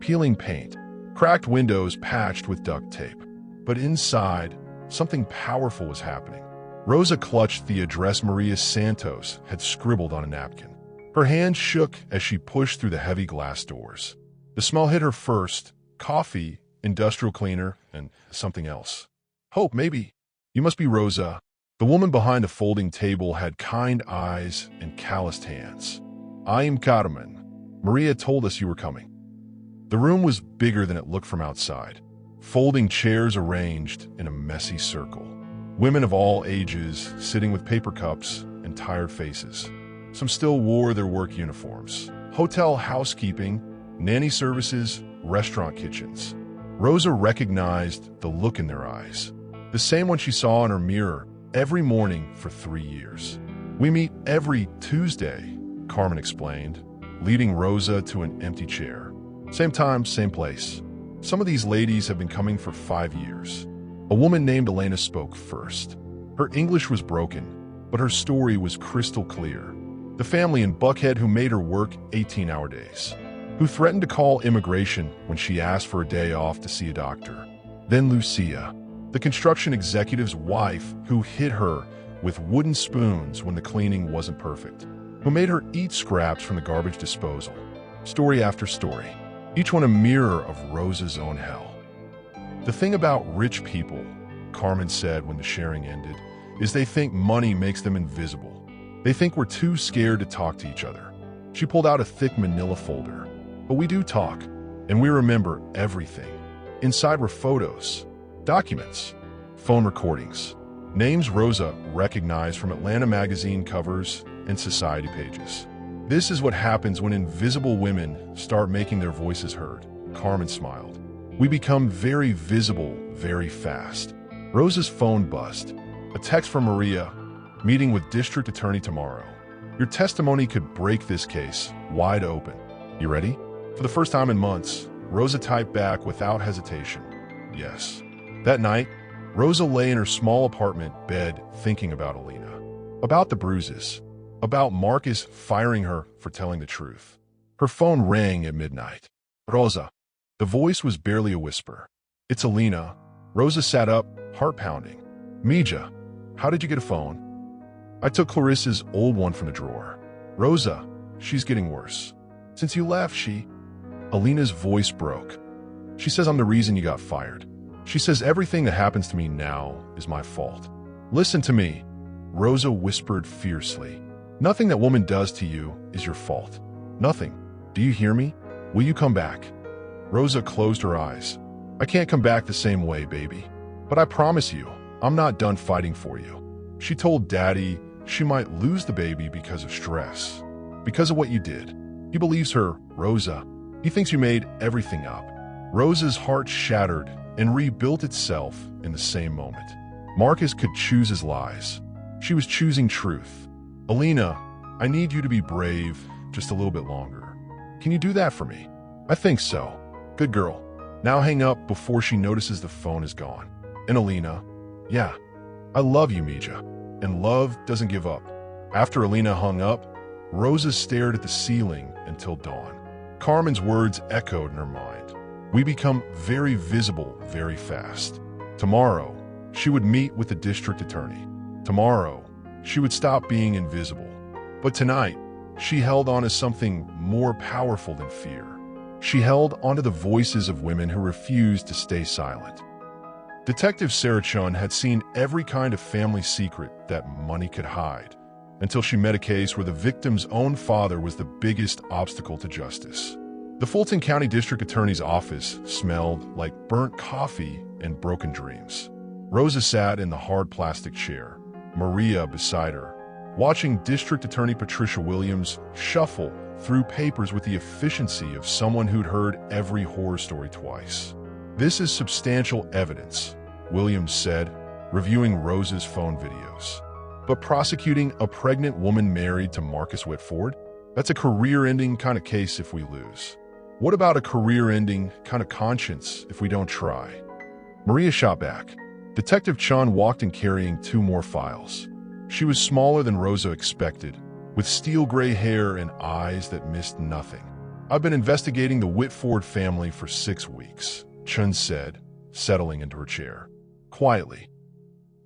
Peeling paint, cracked windows patched with duct tape. But inside, something powerful was happening. Rosa clutched the address Maria Santos had scribbled on a napkin. Her hand shook as she pushed through the heavy glass doors. The smell hit her first: coffee, industrial cleaner, and something else. Hope, maybe. You must be Rosa. The woman behind the folding table had kind eyes and calloused hands. I am Carmen. Maria told us you were coming. The room was bigger than it looked from outside. Folding chairs arranged in a messy circle. Women of all ages sitting with paper cups and tired faces. Some still wore their work uniforms. Hotel housekeeping, nanny services, restaurant kitchens. Rosa recognized the look in their eyes. The same one she saw in her mirror every morning for 3 years. We meet every Tuesday, Carmen explained, leading Rosa to an empty chair. Same time, same place. Some of these ladies have been coming for 5 years. A woman named Elena spoke first. Her English was broken, but her story was crystal clear. The family in Buckhead who made her work 18-hour days, who threatened to call immigration when she asked for a day off to see a doctor. Then Lucia, the construction executive's wife who hit her with wooden spoons when the cleaning wasn't perfect, who made her eat scraps from the garbage disposal. Story after story, each one a mirror of Rosa's own hell. The thing about rich people, Carmen said when the sharing ended, is they think money makes them invisible. They think we're too scared to talk to each other. She pulled out a thick manila folder. But we do talk, and we remember everything. Inside were photos, documents, phone recordings, names Rosa recognized from Atlanta magazine covers and society pages. This is what happens when invisible women start making their voices heard, Carmen smiled. We become very visible very fast. Rosa's phone buzzed. A text from Maria, meeting with district attorney tomorrow. Your testimony could break this case wide open. You ready? For the first time in months, Rosa typed back without hesitation, yes. That night, Rosa lay in her small apartment bed thinking about Alina, about the bruises, about Marcus firing her for telling the truth. Her phone rang at midnight. Rosa. The voice was barely a whisper. It's Alina. Rosa sat up, heart pounding. Mija, how did you get a phone? I took Clarissa's old one from the drawer. Rosa, she's getting worse. Since you left, Alina's voice broke. She says I'm the reason you got fired. She says everything that happens to me now is my fault. Listen to me, Rosa whispered fiercely. Nothing that woman does to you is your fault. Nothing. Do you hear me? Will you come back? Rosa closed her eyes. I can't come back the same way, baby. But I promise you, I'm not done fighting for you. She told Daddy she might lose the baby because of stress, because of what you did. He believes her, Rosa. He thinks you made everything up. Rosa's heart shattered and rebuilt itself in the same moment. Marcus could choose his lies. She was choosing truth. Alina, I need you to be brave just a little bit longer. Can you do that for me? I think so. Good girl. Now hang up before she notices the phone is gone. And Alina, yeah, I love you, Mija. And love doesn't give up. After Alina hung up, Rosa stared at the ceiling until dawn. Carmen's words echoed in her mind. We become very visible very fast. Tomorrow, she would meet with the district attorney. Tomorrow, she would stop being invisible. But tonight, she held on to something more powerful than fear. She held onto the voices of women who refused to stay silent. Detective Sarah Chun had seen every kind of family secret that money could hide, until she met a case where the victim's own father was the biggest obstacle to justice. The Fulton County District Attorney's office smelled like burnt coffee and broken dreams. Rosa sat in the hard plastic chair, Maria beside her, watching District Attorney Patricia Williams shuffle through papers with the efficiency of someone who'd heard every horror story twice. "This is substantial evidence," Williams said, reviewing Rose's phone videos. "But prosecuting a pregnant woman married to Marcus Whitford? That's a career-ending kind of case if we lose. What about a career-ending kind of conscience if we don't try?" Maria shot back. Detective Chun walked in carrying 2 more files. She was smaller than Rosa expected, with steel gray hair and eyes that missed nothing. "I've been investigating the Whitford family for 6 weeks, Chun said, settling into her chair. Quietly.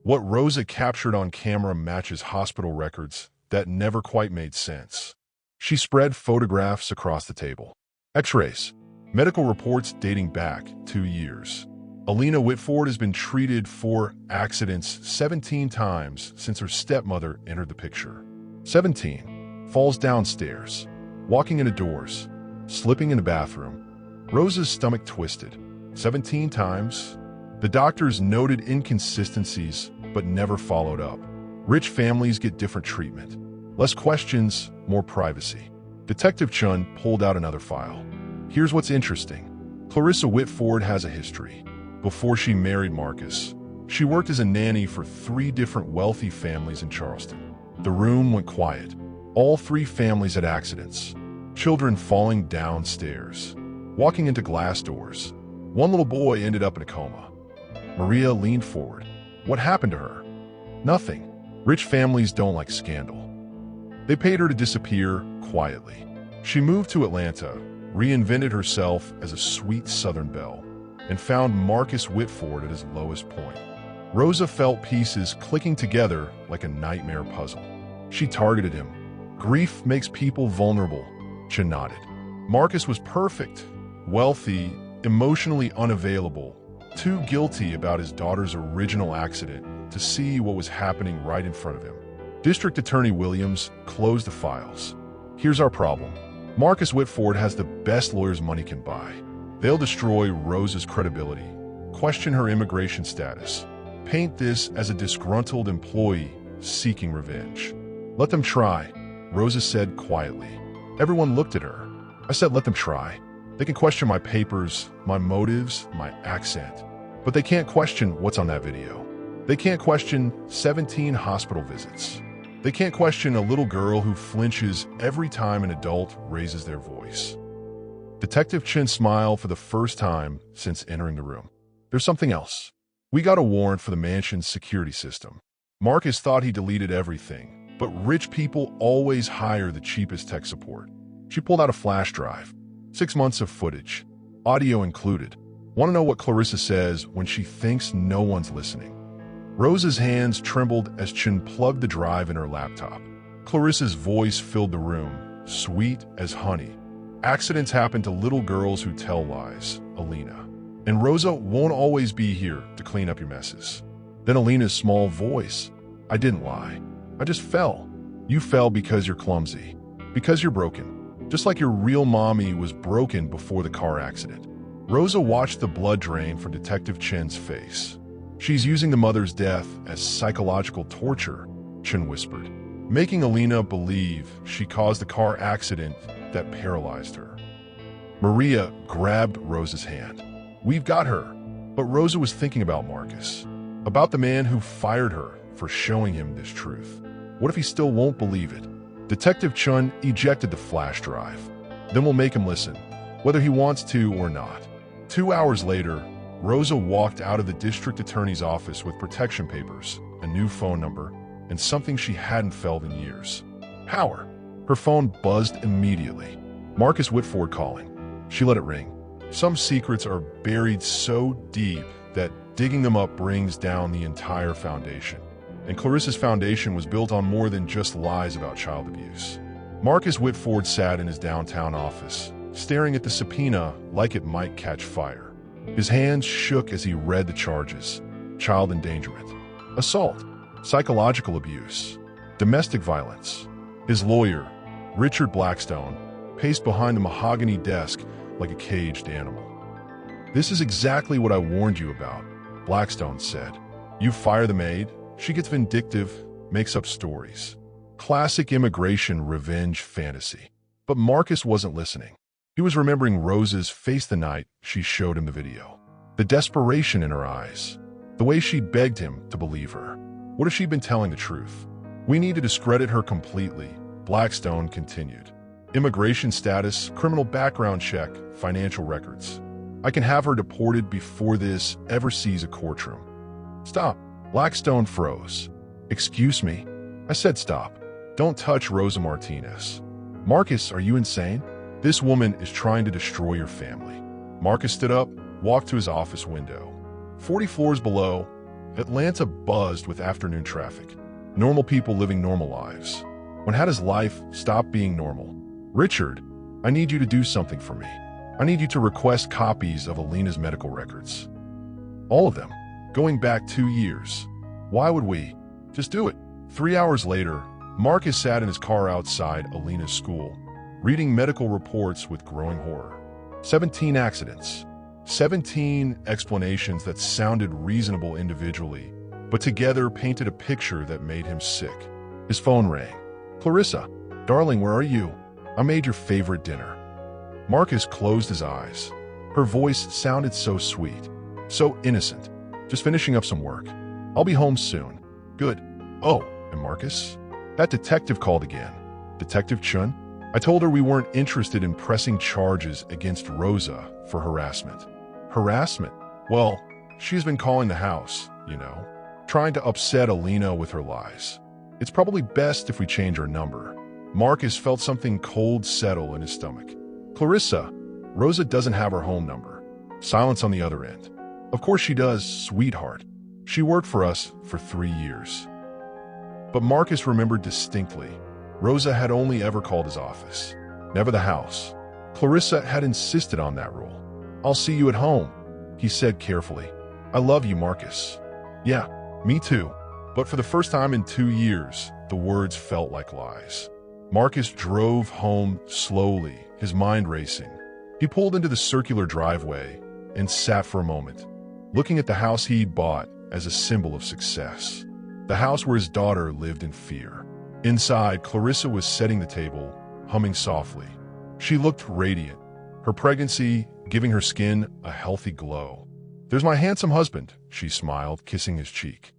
What Rosa captured on camera matches hospital records that never quite made sense. She spread photographs across the table. X-rays, medical reports dating back 2 years. Alina Whitford has been treated for accidents 17 times since her stepmother entered the picture. 17. Falls downstairs, walking into doors, slipping in a bathroom. Rosa's stomach twisted. 17 times. The doctors noted inconsistencies, but never followed up. Rich families get different treatment. Less questions, more privacy. Detective Chun pulled out another file. Here's what's interesting. Clarissa Whitford has a history. Before she married Marcus, she worked as a nanny for 3 different wealthy families in Charleston. The room went quiet. All 3 families had accidents. Children falling downstairs, walking into glass doors. One little boy ended up in a coma. Maria leaned forward. What happened to her? Nothing. Rich families don't like scandal. They paid her to disappear quietly. She moved to Atlanta, reinvented herself as a sweet Southern belle, and found Marcus Whitford at his lowest point. Rosa felt pieces clicking together like a nightmare puzzle. She targeted him. Grief makes people vulnerable, Chun nodded. Marcus was perfect, wealthy, emotionally unavailable, too guilty about his daughter's original accident to see what was happening right in front of him. District Attorney Williams closed the files. Here's our problem. Marcus Whitford has the best lawyers money can buy. They'll destroy Rosa's credibility, question her immigration status, paint this as a disgruntled employee seeking revenge. Let them try, Rosa said quietly. Everyone looked at her. I said let them try. They can question my papers, my motives, my accent. But they can't question what's on that video. They can't question 17 hospital visits. They can't question a little girl who flinches every time an adult raises their voice. Detective Chun smiled for the first time since entering the room. There's something else. We got a warrant for the mansion's security system. Marcus thought he deleted everything, but rich people always hire the cheapest tech support. She pulled out a flash drive. 6 months of footage, audio included. Want to know what Clarissa says when she thinks no one's listening? Rosa's hands trembled as Chun plugged the drive in her laptop. Clarissa's voice filled the room, sweet as honey. Accidents happen to little girls who tell lies, Alina. And Rosa won't always be here to clean up your messes. Then Alina's small voice. I didn't lie. I just fell. You fell because you're clumsy. Because you're broken. Just like your real mommy was broken before the car accident. Rosa watched the blood drain from Detective Chun's face. She's using the mother's death as psychological torture, Chun whispered, making Alina believe she caused the car accident that paralyzed her. Maria grabbed Rosa's hand. We've got her. But Rosa was thinking about Marcus, about the man who fired her for showing him this truth. What if he still won't believe it? Detective Chun ejected the flash drive. Then we'll make him listen, whether he wants to or not. 2 hours later, Rosa walked out of the district attorney's office with protection papers, a new phone number, and something she hadn't felt in years. Power. Her phone buzzed immediately. Marcus Whitford calling. She let it ring. Some secrets are buried so deep that digging them up brings down the entire foundation. And Clarissa's foundation was built on more than just lies about child abuse. Marcus Whitford sat in his downtown office, staring at the subpoena like it might catch fire. His hands shook as he read the charges. Child endangerment, assault, psychological abuse, domestic violence. His lawyer, Richard Blackstone, paced behind the mahogany desk like a caged animal. This is exactly what I warned you about, Blackstone said. You fire the maid, she gets vindictive, makes up stories. Classic immigration revenge fantasy. But Marcus wasn't listening. He was remembering Rosa's face the night she showed him the video. The desperation in her eyes. The way she begged him to believe her. What if she'd been telling the truth? We need to discredit her completely, Blackstone continued. Immigration status, criminal background check, financial records. I can have her deported before this ever sees a courtroom. Stop. Blackstone froze. Excuse me? I said stop. Don't touch Rosa Martinez. Marcus, are you insane? This woman is trying to destroy your family. Marcus stood up, walked to his office window. 40 floors below, Atlanta buzzed with afternoon traffic. Normal people living normal lives. When had his life stop being normal? Richard, I need you to do something for me. I need you to request copies of Alina's medical records. All of them, going back 2 years. Why would we? Just do it. 3 hours later, Marcus sat in his car outside Alina's school, reading medical reports with growing horror. 17 accidents. 17 explanations that sounded reasonable individually, but together painted a picture that made him sick. His phone rang. Clarissa, darling, where are you? I made your favorite dinner. Marcus closed his eyes. Her voice sounded so sweet, so innocent. Just finishing up some work. I'll be home soon. Good. Oh, and Marcus? That detective called again. Detective Chun? I told her we weren't interested in pressing charges against Rosa for harassment. Harassment? Well, she's been calling the house, you know, trying to upset Alina with her lies. It's probably best if we change our number. Marcus felt something cold settle in his stomach. Clarissa, Rosa doesn't have her home number. Silence on the other end. Of course she does, sweetheart. She worked for us for 3 years. But Marcus remembered distinctly. Rosa had only ever called his office, never the house. Clarissa had insisted on that rule. I'll see you at home, he said carefully. I love you, Marcus. Yeah, me too. But for the first time in 2 years, the words felt like lies. Marcus drove home slowly, his mind racing. He pulled into the circular driveway and sat for a moment, looking at the house he'd bought as a symbol of success. The house where his daughter lived in fear. Inside, Clarissa was setting the table, humming softly. She looked radiant, her pregnancy giving her skin a healthy glow. There's my handsome husband, she smiled, kissing his cheek.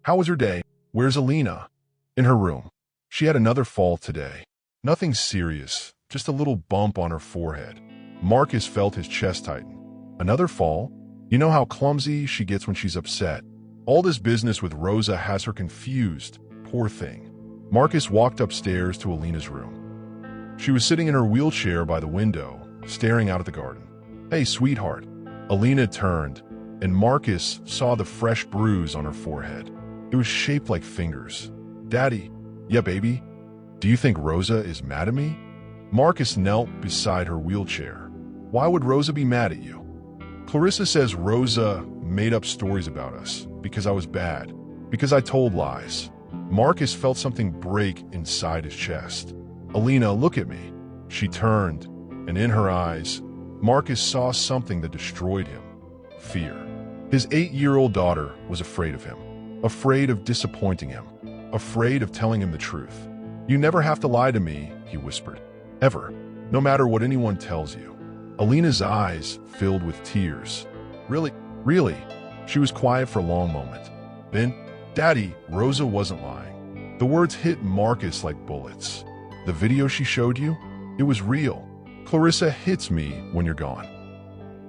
How was her day? Where's Alina? In her room. She had another fall today. Nothing serious, just a little bump on her forehead. Marcus felt his chest tighten. Another fall? You know how clumsy she gets when she's upset. All this business with Rosa has her confused. Poor thing. Marcus walked upstairs to Alina's room. She was sitting in her wheelchair by the window, staring out at the garden. Hey, sweetheart. Alina turned, and Marcus saw the fresh bruise on her forehead. It was shaped like fingers. Daddy. Yeah, baby. Do you think Rosa is mad at me? Marcus knelt beside her wheelchair. Why would Rosa be mad at you? Clarissa says Rosa made up stories about us because I was bad, because I told lies. Marcus felt something break inside his chest. Alina, look at me. She turned, and in her eyes, Marcus saw something that destroyed him. Fear. His 8-year-old daughter was afraid of him, afraid of disappointing him, afraid of telling him the truth. You never have to lie to me, he whispered. Ever. No matter what anyone tells you. Alina's eyes filled with tears. Really? Really? She was quiet for a long moment. Then, Daddy, Rosa wasn't lying. The words hit Marcus like bullets. The video she showed you? It was real. Clarissa hits me when you're gone.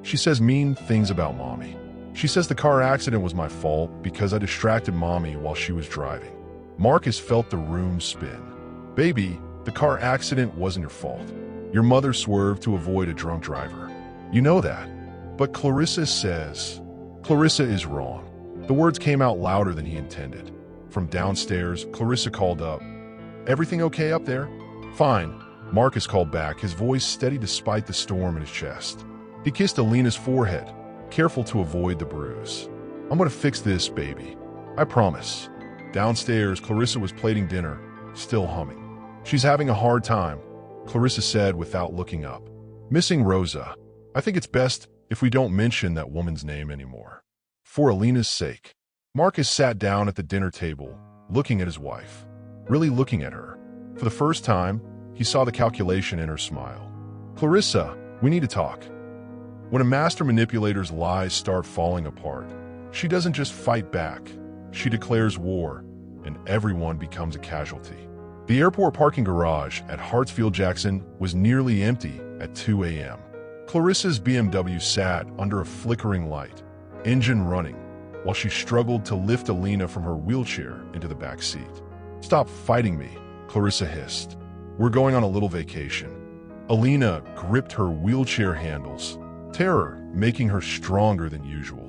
She says mean things about Mommy. She says the car accident was my fault because I distracted Mommy while she was driving. Marcus felt the room spin. Baby, the car accident wasn't your fault. Your mother swerved to avoid a drunk driver. You know that. But Clarissa says, Clarissa is wrong. The words came out louder than he intended. From downstairs, Clarissa called up. Everything okay up there? Fine. Marcus called back, his voice steady despite the storm in his chest. He kissed Alina's forehead, careful to avoid the bruise. I'm gonna fix this, baby. I promise. Downstairs, Clarissa was plating dinner, still humming. She's having a hard time, Clarissa said without looking up. Missing Rosa. I think it's best if we don't mention that woman's name anymore. For Alina's sake. Marcus sat down at the dinner table, looking at his wife, really looking at her. For the first time, he saw the calculation in her smile. "Clarissa, we need to talk." When a master manipulator's lies start falling apart, she doesn't just fight back. She declares war, and everyone becomes a casualty. The airport parking garage at Hartsfield-Jackson was nearly empty at 2 a.m. Clarissa's BMW sat under a flickering light, engine running, while she struggled to lift Alina from her wheelchair into the back seat. "Stop fighting me," Clarissa hissed. "We're going on a little vacation." Alina gripped her wheelchair handles, terror making her stronger than usual.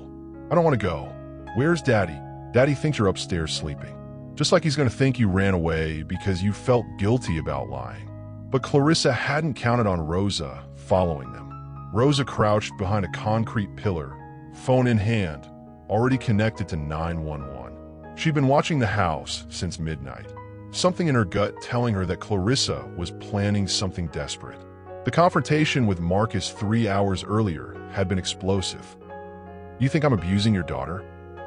"I don't want to go." "Where's Daddy?" "Daddy thinks you're upstairs sleeping." Just like he's going to think you ran away because you felt guilty about lying. But Clarissa hadn't counted on Rosa following them. Rosa crouched behind a concrete pillar, phone in hand, already connected to 911. She'd been watching the house since midnight, something in her gut telling her that Clarissa was planning something desperate. The confrontation with Marcus 3 hours earlier had been explosive. "You think I'm abusing your daughter?"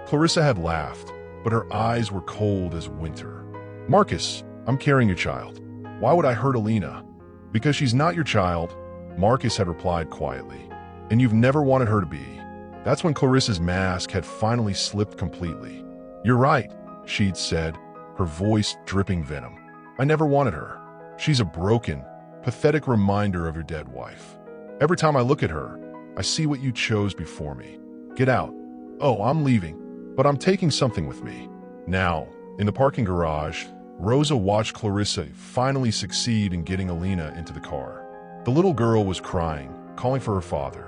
Clarissa had laughed, but her eyes were cold as winter. "Marcus, I'm carrying your child. Why would I hurt Alina?" "Because she's not your child," Marcus had replied quietly. "And you've never wanted her to be." That's when Clarissa's mask had finally slipped completely. "You're right," she'd said, her voice dripping venom. "I never wanted her. She's a broken, pathetic reminder of your dead wife. Every time I look at her, I see what you chose before me. Get out." "Oh, I'm leaving, but I'm taking something with me." Now, in the parking garage, Rosa watched Clarissa finally succeed in getting Alina into the car. The little girl was crying, calling for her father.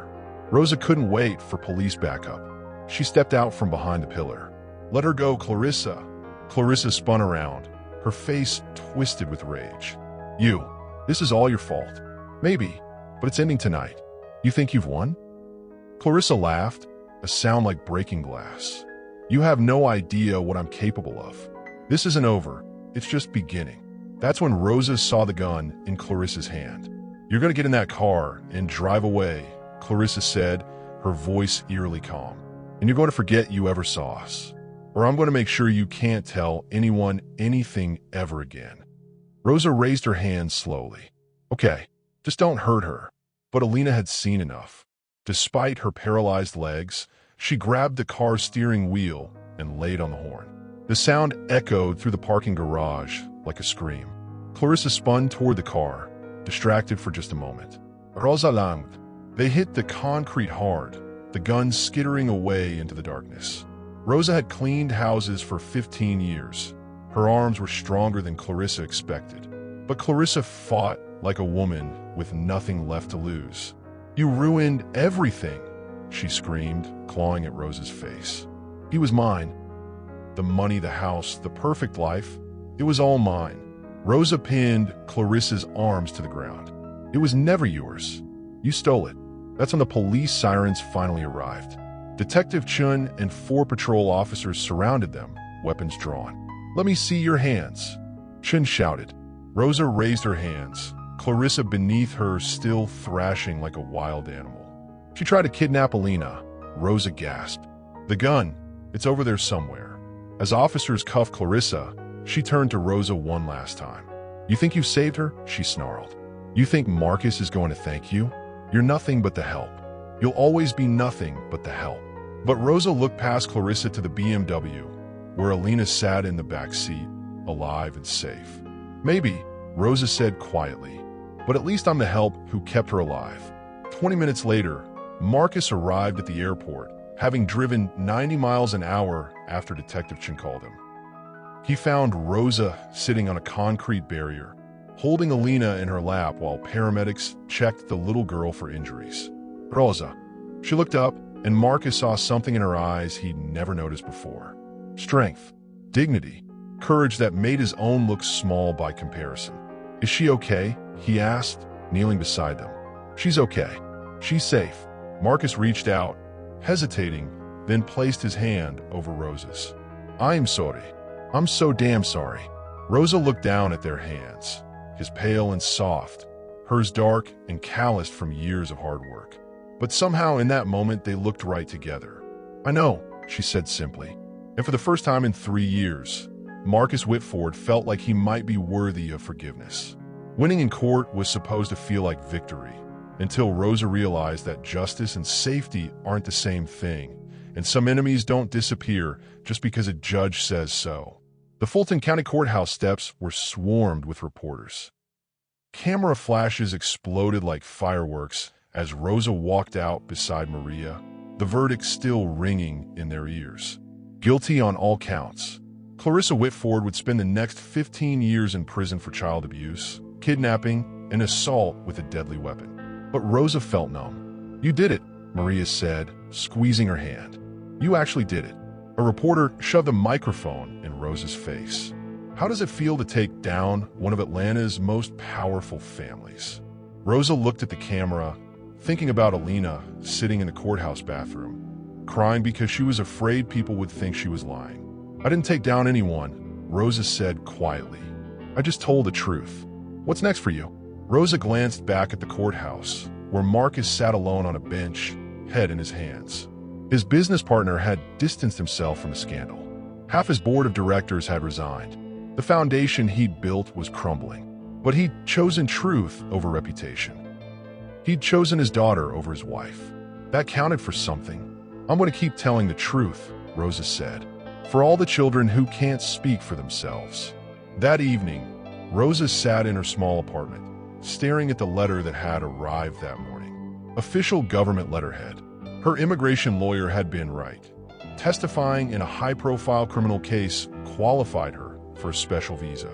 Rosa couldn't wait for police backup. She stepped out from behind the pillar. "Let her go, Clarissa." Clarissa spun around, her face twisted with rage. This is all your fault." "Maybe, but it's ending tonight. You think you've won?" Clarissa laughed, a sound like breaking glass. "You have no idea what I'm capable of. This isn't over, it's just beginning." That's when Rosa saw the gun in Clarissa's hand. "You're gonna get in that car and drive away," Clarissa said, her voice eerily calm. "And you're going to forget you ever saw us. Or I'm going to make sure you can't tell anyone anything ever again." Rosa raised her hand slowly. "Okay, just don't hurt her." But Alina had seen enough. Despite her paralyzed legs, she grabbed the car's steering wheel and laid on the horn. The sound echoed through the parking garage like a scream. Clarissa spun toward the car, distracted for just a moment. Rosa langed. They hit the concrete hard, the gun skittering away into the darkness. Rosa had cleaned houses for 15 years. Her arms were stronger than Clarissa expected. But Clarissa fought like a woman with nothing left to lose. "You ruined everything," she screamed, clawing at Rosa's face. "He was mine. The money, the house, the perfect life, it was all mine." Rosa pinned Clarissa's arms to the ground. "It was never yours. You stole it." That's when the police sirens finally arrived. Detective Chun and 4 patrol officers surrounded them, weapons drawn. "Let me see your hands," Chun shouted. Rosa raised her hands, Clarissa beneath her still thrashing like a wild animal. "She tried to kidnap Alina," Rosa gasped. "The gun, it's over there somewhere." As officers cuffed Clarissa, she turned to Rosa one last time. "You think you saved her?" she snarled. "You think Marcus is going to thank you? You're nothing but the help. You'll always be nothing but the help." But Rosa looked past Clarissa to the BMW, where Alina sat in the back seat, alive and safe. "Maybe," Rosa said quietly, "but at least I'm the help who kept her alive." 20 minutes later, Marcus arrived at the airport, having driven 90 miles an hour after Detective Chin called him. He found Rosa sitting on a concrete barrier, holding Alina in her lap while paramedics checked the little girl for injuries. "Rosa." She looked up, and Marcus saw something in her eyes he'd never noticed before. Strength, dignity, courage that made his own look small by comparison. "Is she okay?" he asked, kneeling beside them. "She's okay. She's safe." Marcus reached out, hesitating, then placed his hand over Rosa's. "I'm sorry. I'm so damn sorry." Rosa looked down at their hands, his pale and soft, hers dark and calloused from years of hard work. But somehow in that moment they looked right together. "I know," she said simply. And for the first time in 3 years, Marcus Whitford felt like he might be worthy of forgiveness. Winning in court was supposed to feel like victory, until Rosa realized that justice and safety aren't the same thing, and some enemies don't disappear just because a judge says so. The Fulton County Courthouse steps were swarmed with reporters. Camera flashes exploded like fireworks as Rosa walked out beside Maria, the verdict still ringing in their ears. Guilty on all counts. Clarissa Whitford would spend the next 15 years in prison for child abuse, kidnapping, and assault with a deadly weapon. But Rosa felt numb. "You did it," Maria said, squeezing her hand. "You actually did it." A reporter shoved a microphone in Rosa's face. "How does it feel to take down one of Atlanta's most powerful families?" Rosa looked at the camera, thinking about Alina sitting in the courthouse bathroom, crying because she was afraid people would think she was lying. "I didn't take down anyone," Rosa said quietly. "I just told the truth." "What's next for you?" Rosa glanced back at the courthouse, where Marcus sat alone on a bench, head in his hands. His business partner had distanced himself from the scandal. Half his board of directors had resigned. The foundation he'd built was crumbling. But he'd chosen truth over reputation. He'd chosen his daughter over his wife. That counted for something. "I'm going to keep telling the truth," Rosa said, "for all the children who can't speak for themselves." That evening, Rosa sat in her small apartment, staring at the letter that had arrived that morning. Official government letterhead. Her immigration lawyer had been right. Testifying in a high-profile criminal case qualified her for a special visa.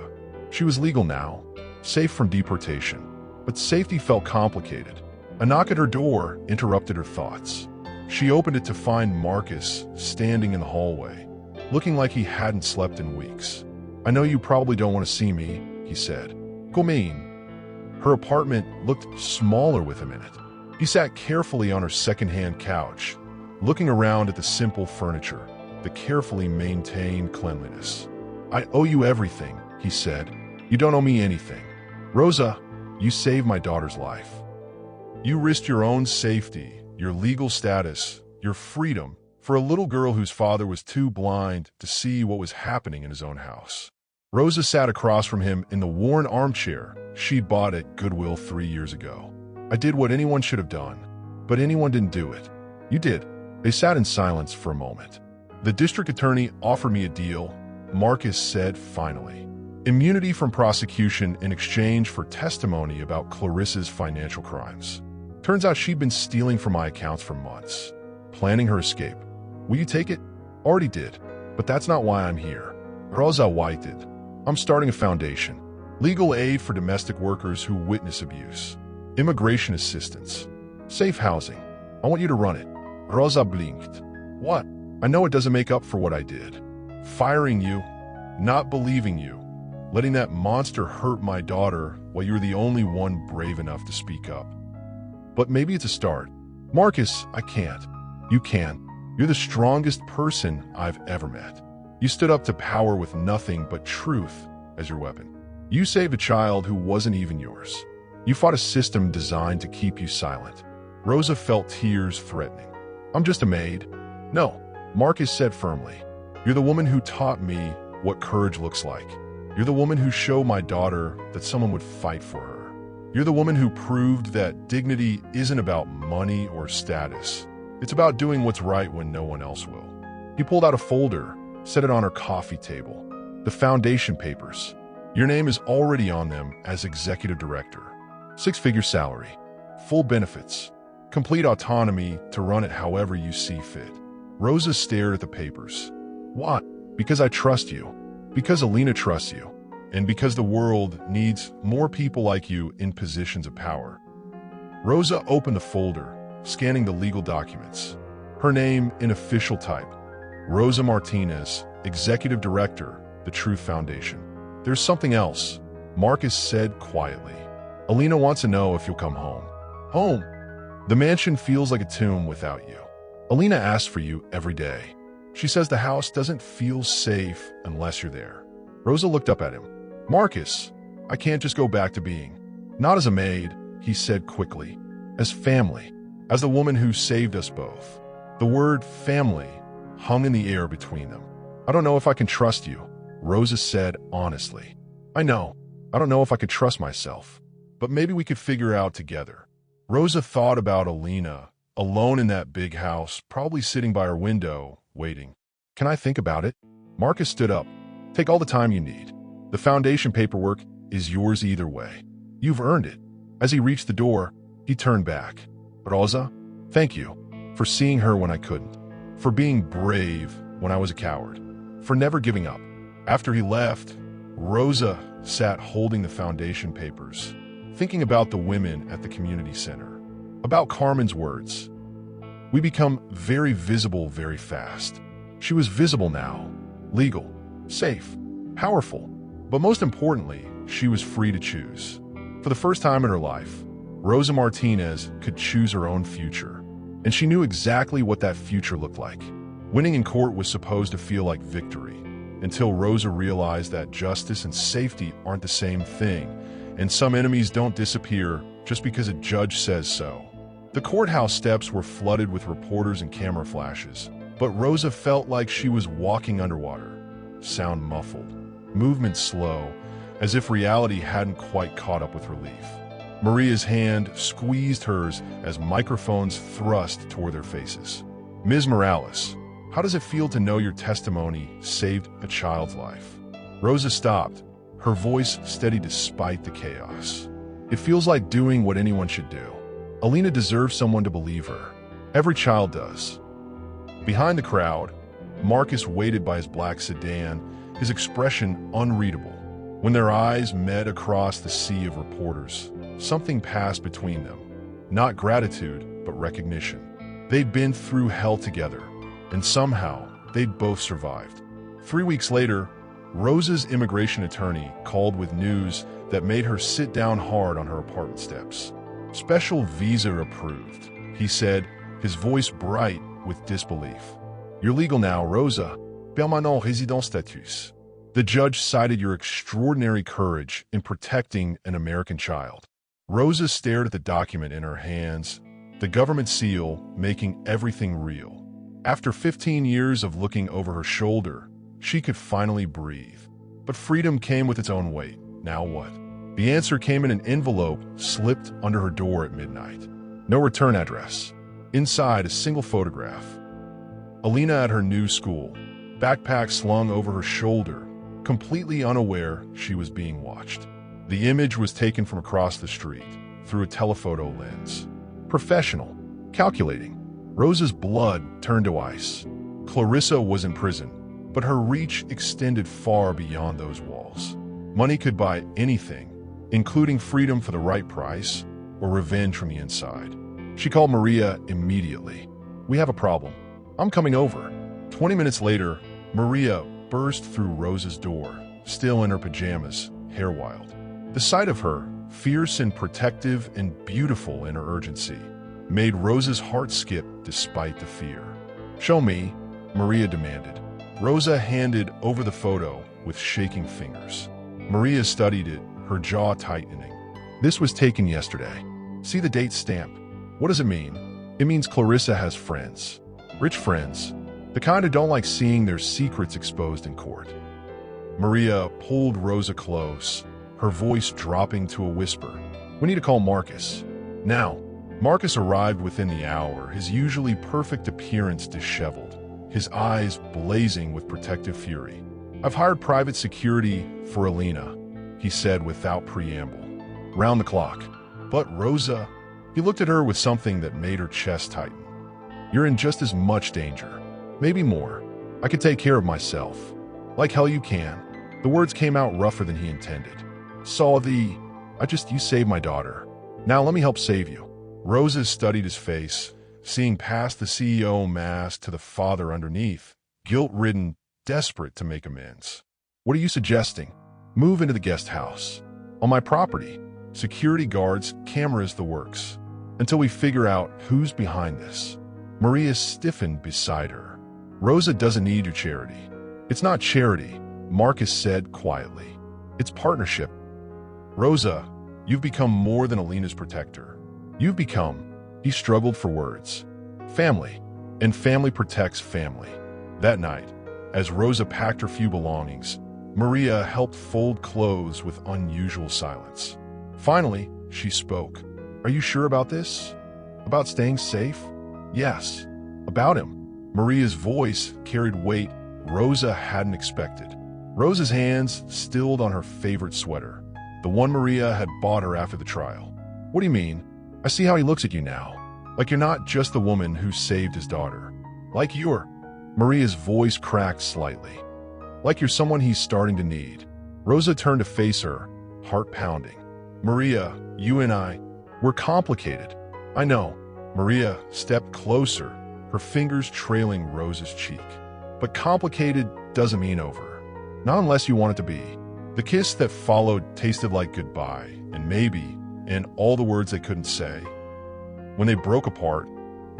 She was legal now, safe from deportation. But safety felt complicated. A knock at her door interrupted her thoughts. She opened it to find Marcus standing in the hallway, looking like he hadn't slept in weeks. "I know you probably don't want to see me," he said. "Come in." Her apartment looked smaller with him in it. He sat carefully on her second-hand couch, looking around at the simple furniture, the carefully maintained cleanliness. "I owe you everything," he said. "You don't owe me anything. Rosa, you saved my daughter's life. You risked your own safety, your legal status, your freedom, for a little girl whose father was too blind to see what was happening in his own house." Rosa sat across from him in the worn armchair she'd bought at Goodwill 3 years ago. "I did what anyone should have done, but anyone didn't do it. You did." They sat in silence for a moment. "The district attorney offered me a deal," Marcus said finally. "Immunity from prosecution in exchange for testimony about Clarissa's financial crimes. Turns out she'd been stealing from my accounts for months, planning her escape. Will you take it?" "Already did, but that's not why I'm here." Rosa waited. "I'm starting a foundation. Legal aid for domestic workers who witness abuse. Immigration assistance. Safe housing. I want you to run it." Rosa blinked. "What?" "I know it doesn't make up for what I did. Firing you, not believing you, letting that monster hurt my daughter while you're the only one brave enough to speak up. But maybe it's a start." "Marcus, I can't." "You can. You're the strongest person I've ever met. You stood up to power with nothing but truth as your weapon. You saved a child who wasn't even yours. You fought a system designed to keep you silent." Rosa felt tears threatening. "I'm just a maid." "No," Marcus said firmly. "You're the woman who taught me what courage looks like. You're the woman who showed my daughter that someone would fight for her. You're the woman who proved that dignity isn't about money or status. It's about doing what's right when no one else will." He pulled out a folder, set it on her coffee table. "The foundation papers. Your name is already on them as executive director. 6-figure salary, full benefits, complete autonomy to run it however you see fit." Rosa stared at the papers. "What?" "Because I trust you. Because Alina trusts you. And because the world needs more people like you in positions of power." Rosa opened the folder, scanning the legal documents. Her name in official type. Rosa Martinez, Executive Director, The Truth Foundation. "There's something else," Marcus said quietly. "Alina wants to know if you'll come home." "Home?" "The mansion feels like a tomb without you. Alina asks for you every day. She says the house doesn't feel safe unless you're there." Rosa looked up at him. "Marcus, I can't just go back to being." "Not as a maid," he said quickly. "As family. As the woman who saved us both." The word family hung in the air between them. "I don't know if I can trust you," Rosa said honestly. I know. I don't know if I could trust myself, but maybe we could figure it out together. Rosa thought about Alina, alone in that big house, probably sitting by her window, waiting. Can I think about it? Marcus stood up. Take all the time you need. The foundation paperwork is yours either way. You've earned it. As he reached the door, he turned back. Rosa, thank you for seeing her when I couldn't, for being brave when I was a coward, for never giving up. After he left, Rosa sat holding the foundation papers, thinking about the women at the community center, about Carmen's words. We become very visible very fast. She was visible now, legal, safe, powerful, but most importantly, she was free to choose. For the first time in her life, Rosa Martinez could choose her own future, and she knew exactly what that future looked like. Winning in court was supposed to feel like victory, until Rosa realized that justice and safety aren't the same thing, and some enemies don't disappear just because a judge says so. The courthouse steps were flooded with reporters and camera flashes, but Rosa felt like she was walking underwater. Sound muffled, movement slow, as if reality hadn't quite caught up with relief. Maria's hand squeezed hers as microphones thrust toward their faces. Ms. Morales, how does it feel to know your testimony saved a child's life? Rosa stopped, her voice steady despite the chaos. It feels like doing what anyone should do. Alina deserves someone to believe her. Every child does. Behind the crowd, Marcus waited by his black sedan, his expression unreadable. When their eyes met across the sea of reporters, something passed between them. Not gratitude, but recognition. They'd been through hell together, and somehow they'd both survived. 3 weeks later, Rosa's immigration attorney called with news that made her sit down hard on her apartment steps. Special visa approved, he said, his voice bright with disbelief. You're legal now, Rosa. Permanent résident status. The judge cited your extraordinary courage in protecting an American child. Rosa stared at the document in her hands, the government seal making everything real. After 15 years of looking over her shoulder, she could finally breathe. But freedom came with its own weight. Now what? The answer came in an envelope slipped under her door at midnight. No return address. Inside, a single photograph. Alina at her new school, backpack slung over her shoulder, completely unaware she was being watched. The image was taken from across the street, through a telephoto lens. Professional, calculating. Rosa's blood turned to ice. Clarissa was in prison, but her reach extended far beyond those walls. Money could buy anything, including freedom for the right price or revenge from the inside. She called Maria immediately. We have a problem. I'm coming over. 20 minutes later, Maria burst through Rosa's door, still in her pajamas, hair wild. The sight of her, fierce and protective and beautiful in her urgency, made Rosa's heart skip despite the fear. Show me, Maria demanded. Rosa handed over the photo with shaking fingers. Maria studied it, her jaw tightening. This was taken yesterday. See the date stamp. What does it mean? It means Clarissa has friends. Rich friends. The kind who don't like seeing their secrets exposed in court. Maria pulled Rosa close, her voice dropping to a whisper. We need to call Marcus. Now. Marcus arrived within the hour, his usually perfect appearance disheveled, his eyes blazing with protective fury. I've hired private security for Alina, he said without preamble. Round the clock. But Rosa, he looked at her with something that made her chest tighten. You're in just as much danger. Maybe more. I could take care of myself. Like hell you can. The words came out rougher than he intended. You saved my daughter. Now let me help save you. Rosa studied his face, seeing past the CEO mask to the father underneath, guilt-ridden, desperate to make amends. What are you suggesting? Move into the guest house. On my property. Security guards, cameras, the works. Until we figure out who's behind this. Maria stiffened beside her. Rosa doesn't need your charity. It's not charity, Marcus said quietly. It's partnership. Rosa, you've become more than Alina's protector. You've become, he struggled for words, family, and family protects family. That night, as Rosa packed her few belongings, Maria helped fold clothes with unusual silence. Finally, she spoke. "Are you sure about this? About staying safe?" "Yes, about him." Maria's voice carried weight Rosa hadn't expected. Rosa's hands stilled on her favorite sweater, the one Maria had bought her after the trial. "What do you mean? I see how he looks at you now. Like you're not just the woman who saved his daughter. Like you're—" Maria's voice cracked slightly. "Like you're someone he's starting to need." Rosa turned to face her, heart pounding. "Maria, you and we're complicated." "I know." Maria stepped closer, her fingers trailing Rosa's cheek. "But complicated doesn't mean over. Not unless you want it to be." The kiss that followed tasted like goodbye, and maybe, and all the words they couldn't say. When they broke apart,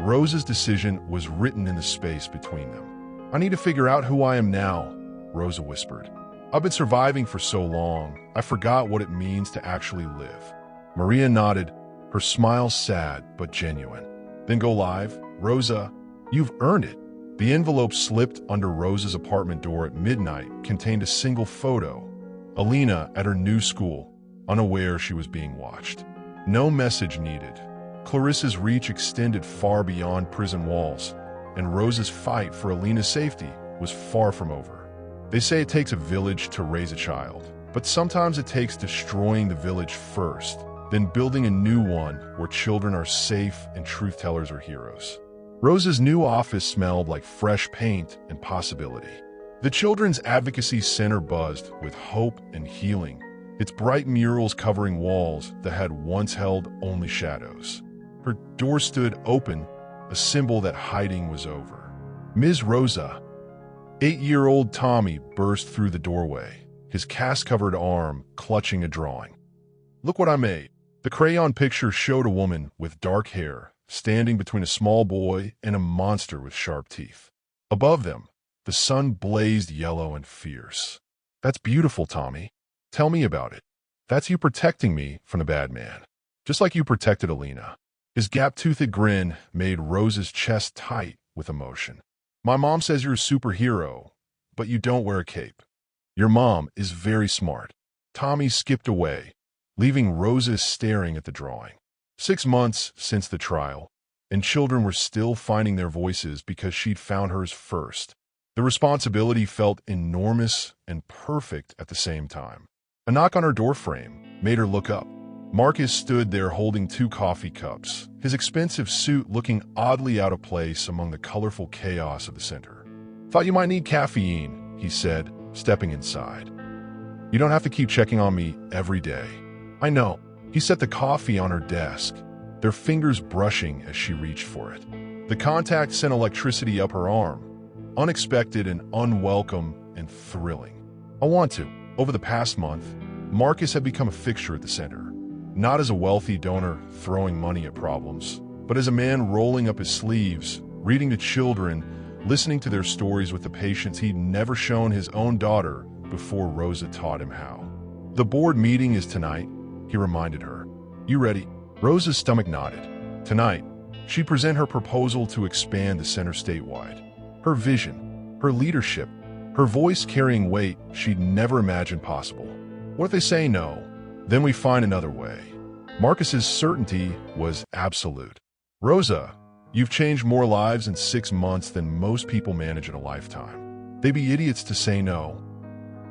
Rosa's decision was written in the space between them. "I need to figure out who I am now," Rosa whispered. "I've been surviving for so long, I forgot what it means to actually live." Maria nodded, her smile sad but genuine. "Then go live, Rosa. You've earned it." The envelope slipped under Rosa's apartment door at midnight contained a single photo. Alina at her new school, unaware she was being watched. No message needed. Clarissa's reach extended far beyond prison walls, and Rosa's fight for Alina's safety was far from over. They say it takes a village to raise a child, but sometimes it takes destroying the village first, then building a new one where children are safe and truth-tellers are heroes. Rosa's new office smelled like fresh paint and possibility. The Children's Advocacy Center buzzed with hope and healing, its bright murals covering walls that had once held only shadows. Her door stood open, a symbol that hiding was over. "Ms. Rosa." 8-year-old Tommy burst through the doorway, his cast-covered arm clutching a drawing. "Look what I made." The crayon picture showed a woman with dark hair, standing between a small boy and a monster with sharp teeth. Above them, the sun blazed yellow and fierce. "That's beautiful, Tommy. Tell me about it." "That's you protecting me from the bad man, just like you protected Alina." His gap-toothed grin made Rosa's chest tight with emotion. "My mom says you're a superhero, but you don't wear a cape. Your mom is very smart." Tommy skipped away, leaving Rosa staring at the drawing. 6 months since the trial, and children were still finding their voices because she'd found hers first. The responsibility felt enormous and perfect at the same time. A knock on her doorframe made her look up. Marcus stood there holding 2 coffee cups, his expensive suit looking oddly out of place among the colorful chaos of the center. "Thought you might need caffeine," he said, stepping inside. "You don't have to keep checking on me every day." "I know." He set the coffee on her desk, their fingers brushing as she reached for it. The contact sent electricity up her arm, unexpected and unwelcome and thrilling. "I want to." Over the past month, Marcus had become a fixture at the center, not as a wealthy donor throwing money at problems, but as a man rolling up his sleeves, reading to children, listening to their stories with the patience he'd never shown his own daughter before Rosa taught him how. "The board meeting is tonight," he reminded her. "You ready?" Rosa's stomach nodded. Tonight, she'd present her proposal to expand the center statewide. Her vision, her leadership, her voice carrying weight she'd never imagined possible. What if they say no? Then we find another way. Marcus's certainty was absolute. "Rosa, you've changed more lives in 6 months than most people manage in a lifetime. They'd be idiots to say no."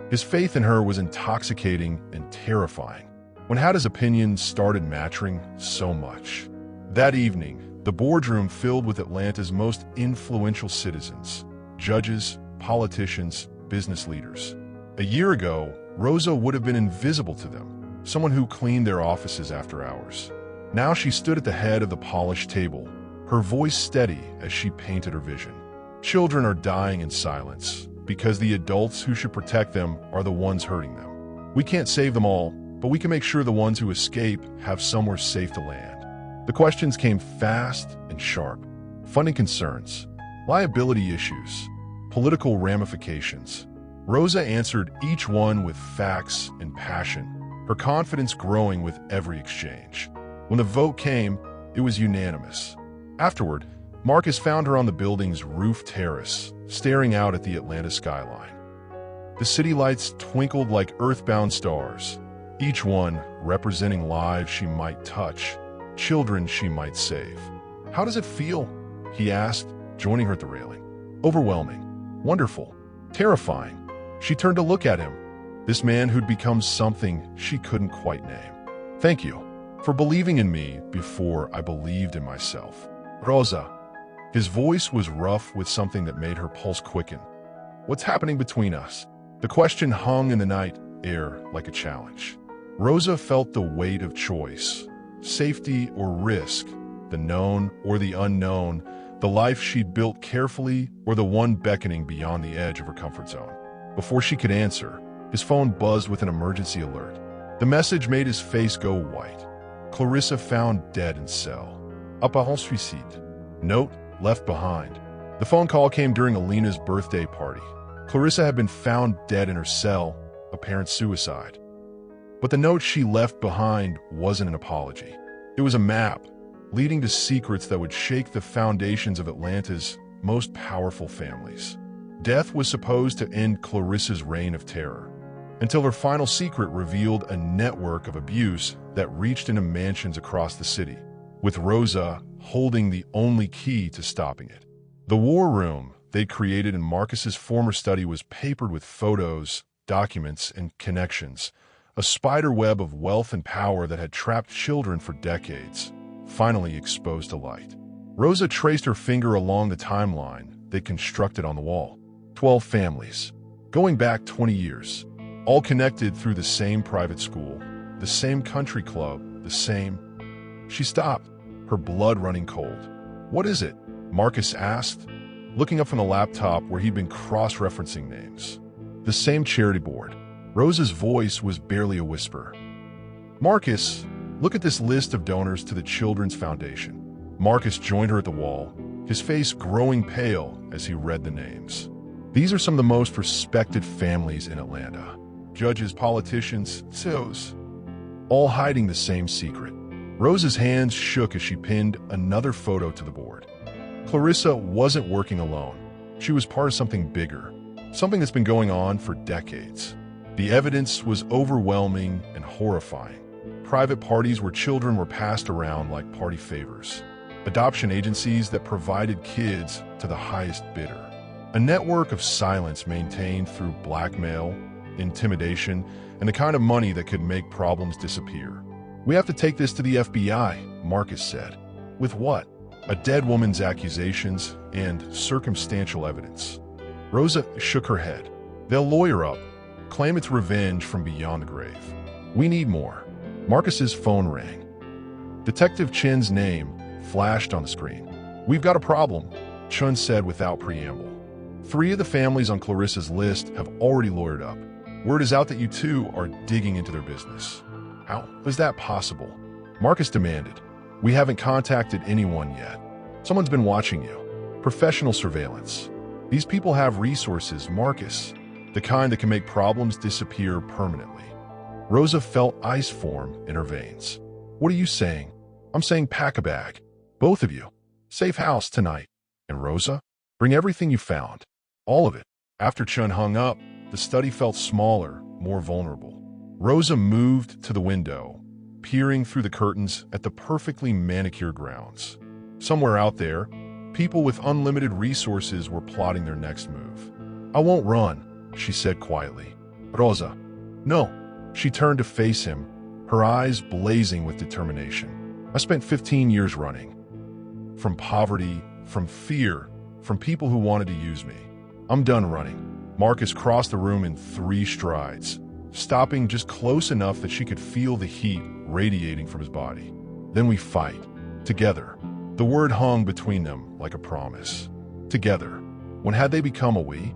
His faith in her was intoxicating and terrifying. When had his opinions started mattering so much? That evening, the boardroom filled with Atlanta's most influential citizens, judges, politicians, business leaders. A year ago, Rosa would have been invisible to them, someone who cleaned their offices after hours. Now she stood at the head of the polished table, her voice steady as she painted her vision. "Children are dying in silence because the adults who should protect them are the ones hurting them. We can't save them all, but we can make sure the ones who escape have somewhere safe to land." The questions came fast and sharp. Funding concerns, liability issues, political ramifications. Rosa answered each one with facts and passion, her confidence growing with every exchange. When the vote came, it was unanimous. Afterward, Marcus found her on the building's roof terrace, staring out at the Atlanta skyline. The city lights twinkled like earthbound stars, each one representing lives she might touch, children she might save. "How does it feel?" he asked, joining her at the railing. "Overwhelming, wonderful, terrifying." She turned to look at him, this man who'd become something she couldn't quite name. "Thank you for believing in me before I believed in myself. Rosa." His voice was rough with something that made her pulse quicken. "What's happening between us?" The question hung in the night air like a challenge. Rosa felt the weight of choice, safety or risk, the known or the unknown, the life she'd built carefully or the one beckoning beyond the edge of her comfort zone. Before she could answer, his phone buzzed with an emergency alert. The message made his face go white. "Clarissa found dead in cell. Apparent suicide. Note left behind." The phone call came during Alina's birthday party. Clarissa had been found dead in her cell, apparent suicide. But the note she left behind wasn't an apology. It was a map, leading to secrets that would shake the foundations of Atlanta's most powerful families. Death was supposed to end Clarissa's reign of terror, until her final secret revealed a network of abuse that reached into mansions across the city, with Rosa holding the only key to stopping it. The war room they'd created in Marcus's former study was papered with photos, documents, and connections, a spider web of wealth and power that had trapped children for decades, finally exposed to light. Rosa traced her finger along the timeline they constructed on the wall. 12 families, going back 20 years, all connected through the same private school, the same country club, the same... She stopped, her blood running cold. "What is it?" Marcus asked, looking up from the laptop where he'd been cross-referencing names. "The same charity board." Rosa's voice was barely a whisper. "Marcus, look at this list of donors to the Children's Foundation." Marcus joined her at the wall, his face growing pale as he read the names. "These are some of the most respected families in Atlanta. Judges, politicians, CEOs, all hiding the same secret." Rosa's hands shook as she pinned another photo to the board. Clarissa wasn't working alone. She was part of something bigger, something that's been going on for decades. The evidence was overwhelming and horrifying. Private parties where children were passed around like party favors. Adoption agencies that provided kids to the highest bidder. A network of silence maintained through blackmail, intimidation, and the kind of money that could make problems disappear. "We have to take this to the FBI, Marcus said. "With what?" "A dead woman's accusations and circumstantial evidence." Rosa shook her head. "They'll lawyer up, claim it's revenge from beyond the grave. We need more." Marcus's phone rang. Detective Chen's name flashed on the screen. "We've got a problem," Chen said without preamble. "3 of the families on Clarissa's list have already lawyered up. Word is out that you two are digging into their business." "How is that possible?" Marcus demanded. "We haven't contacted anyone yet. Someone's been watching you. Professional surveillance. These people have resources, Marcus, the kind that can make problems disappear permanently." Rosa felt ice form in her veins. "What are you saying?" "I'm saying pack a bag. Both of you. Safe house tonight. And Rosa, bring everything you found. All of it." After Chun hung up, the study felt smaller, more vulnerable. Rosa moved to the window, peering through the curtains at the perfectly manicured grounds. Somewhere out there, people with unlimited resources were plotting their next move. "I won't run," she said quietly. "Rosa." "No." She turned to face him, her eyes blazing with determination. "I spent 15 years running. From poverty, from fear, from people who wanted to use me. I'm done running." Marcus crossed the room in 3 strides, stopping just close enough that she could feel the heat radiating from his body. "Then we fight. Together." The word hung between them like a promise. Together. When had they become a we?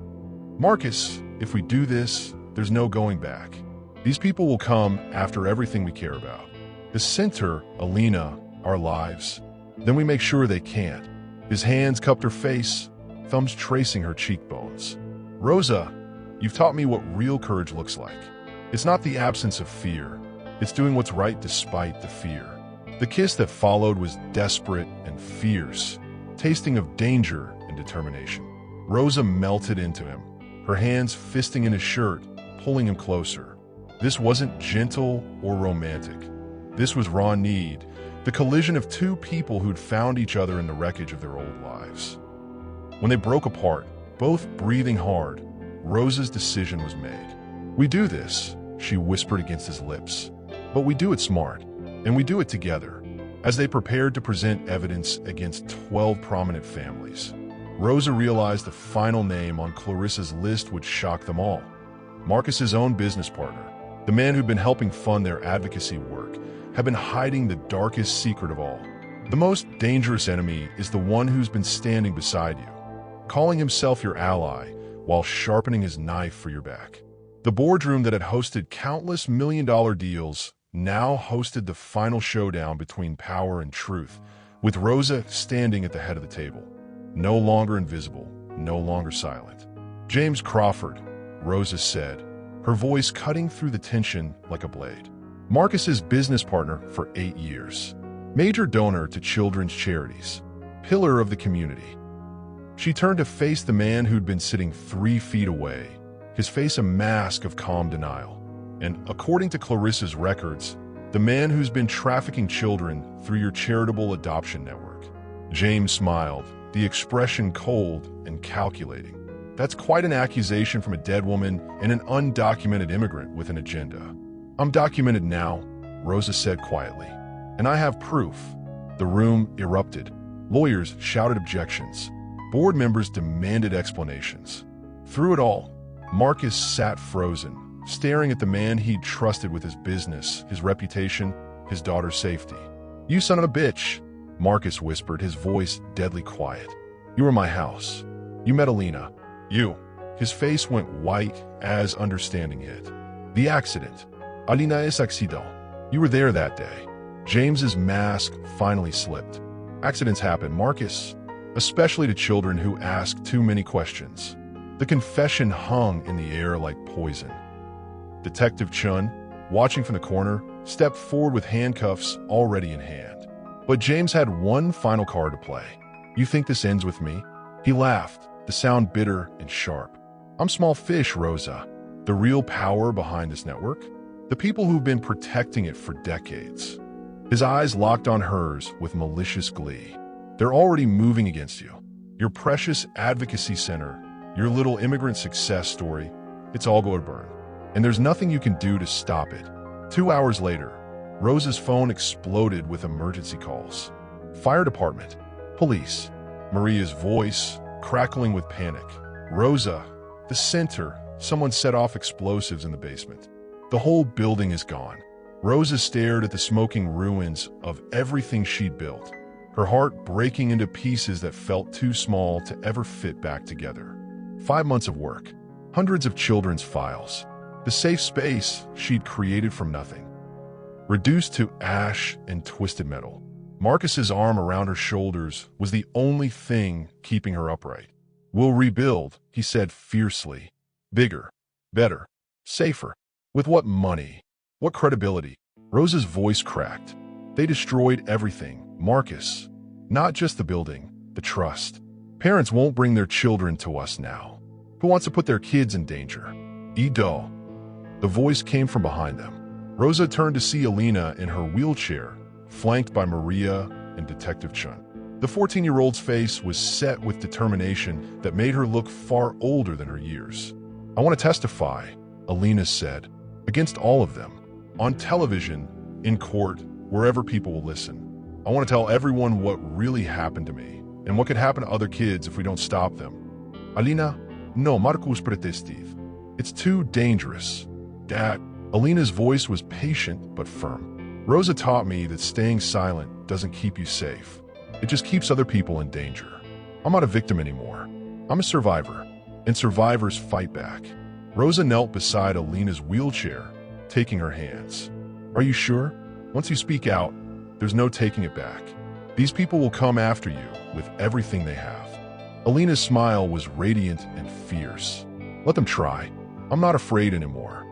"Marcus, if we do this, there's no going back. These people will come after everything we care about. The center, Alina, our lives. Then we make sure they can't." His hands cupped her face, thumbs tracing her cheekbones. "Rosa, you've taught me what real courage looks like. It's not the absence of fear. It's doing what's right despite the fear." The kiss that followed was desperate and fierce, tasting of danger and determination. Rosa melted into him, her hands fisting in his shirt, pulling him closer. This wasn't gentle or romantic. This was raw need, the collision of two people who'd found each other in the wreckage of their old lives. When they broke apart, both breathing hard, Rosa's decision was made. "We do this," she whispered against his lips. "But we do it smart, and we do it together." As they prepared to present evidence against 12 prominent families, Rosa realized the final name on Clarissa's list would shock them all. Marcus's own business partner, the man who'd been helping fund their advocacy work, had been hiding the darkest secret of all. The most dangerous enemy is the one who's been standing beside you, calling himself your ally while sharpening his knife for your back. The boardroom that had hosted countless million-dollar deals now hosted the final showdown between power and truth, with Rosa standing at the head of the table. No longer invisible, no longer silent. "James Crawford," Rosa said, her voice cutting through the tension like a blade. Marcus's business partner for 8 years. Major donor to children's charities. Pillar of the community. She turned to face the man who'd been sitting 3 feet away, his face a mask of calm denial. And according to Clarissa's records, the man who's been trafficking children through your charitable adoption network. James smiled, the expression cold and calculating. "That's quite an accusation from a dead woman and an undocumented immigrant with an agenda." "I'm documented now," Rosa said quietly. "And I have proof." The room erupted. Lawyers shouted objections. Board members demanded explanations. Through it all, Marcus sat frozen, staring at the man he'd trusted with his business, his reputation, his daughter's safety. "You son of a bitch," Marcus whispered, his voice deadly quiet. "You were in my house. You met Alina. You." His face went white as understanding hit. "The accident. Alina es accident. You were there that day." James's mask finally slipped. "Accidents happen, Marcus, especially to children who ask too many questions." The confession hung in the air like poison. Detective Chun, watching from the corner, stepped forward with handcuffs already in hand. But James had one final card to play. "You think this ends with me?" He laughed, the sound bitter and sharp. "I'm small fish, Rosa. The real power behind this network? The people who've been protecting it for decades." His eyes locked on hers with malicious glee. "They're already moving against you. Your precious advocacy center, your little immigrant success story, it's all going to burn. And there's nothing you can do to stop it." 2 hours later, Rosa's phone exploded with emergency calls. Fire department, police, Maria's voice crackling with panic. "Rosa, the center, someone set off explosives in the basement. The whole building is gone." Rosa stared at the smoking ruins of everything she'd built, her heart breaking into pieces that felt too small to ever fit back together. 5 months of work, hundreds of children's files, the safe space she'd created from nothing, reduced to ash and twisted metal. Marcus's arm around her shoulders was the only thing keeping her upright. "We'll rebuild," he said fiercely. "Bigger, better, safer. With what money? What credibility?" Rosa's voice cracked. "They destroyed everything, Marcus. Not just the building, the trust. Parents won't bring their children to us now. Who wants to put their kids in danger?" "Ido." The voice came from behind them. Rosa turned to see Alina in her wheelchair, flanked by Maria and Detective Chun. The 14-year-old's face was set with determination that made her look far older than her years. "I want to testify," Alina said, "against all of them. On television, in court, wherever people will listen. I want to tell everyone what really happened to me, and what could happen to other kids if we don't stop them." "Alina, no, Marcus protested. It's too dangerous." "Dad." Alina's voice was patient but firm. "Rosa taught me that staying silent doesn't keep you safe. It just keeps other people in danger. I'm not a victim anymore. I'm a survivor, and survivors fight back." Rosa knelt beside Alina's wheelchair, taking her hands. "Are you sure? Once you speak out, there's no taking it back. These people will come after you with everything they have." Alina's smile was radiant and fierce. "Let them try. I'm not afraid anymore."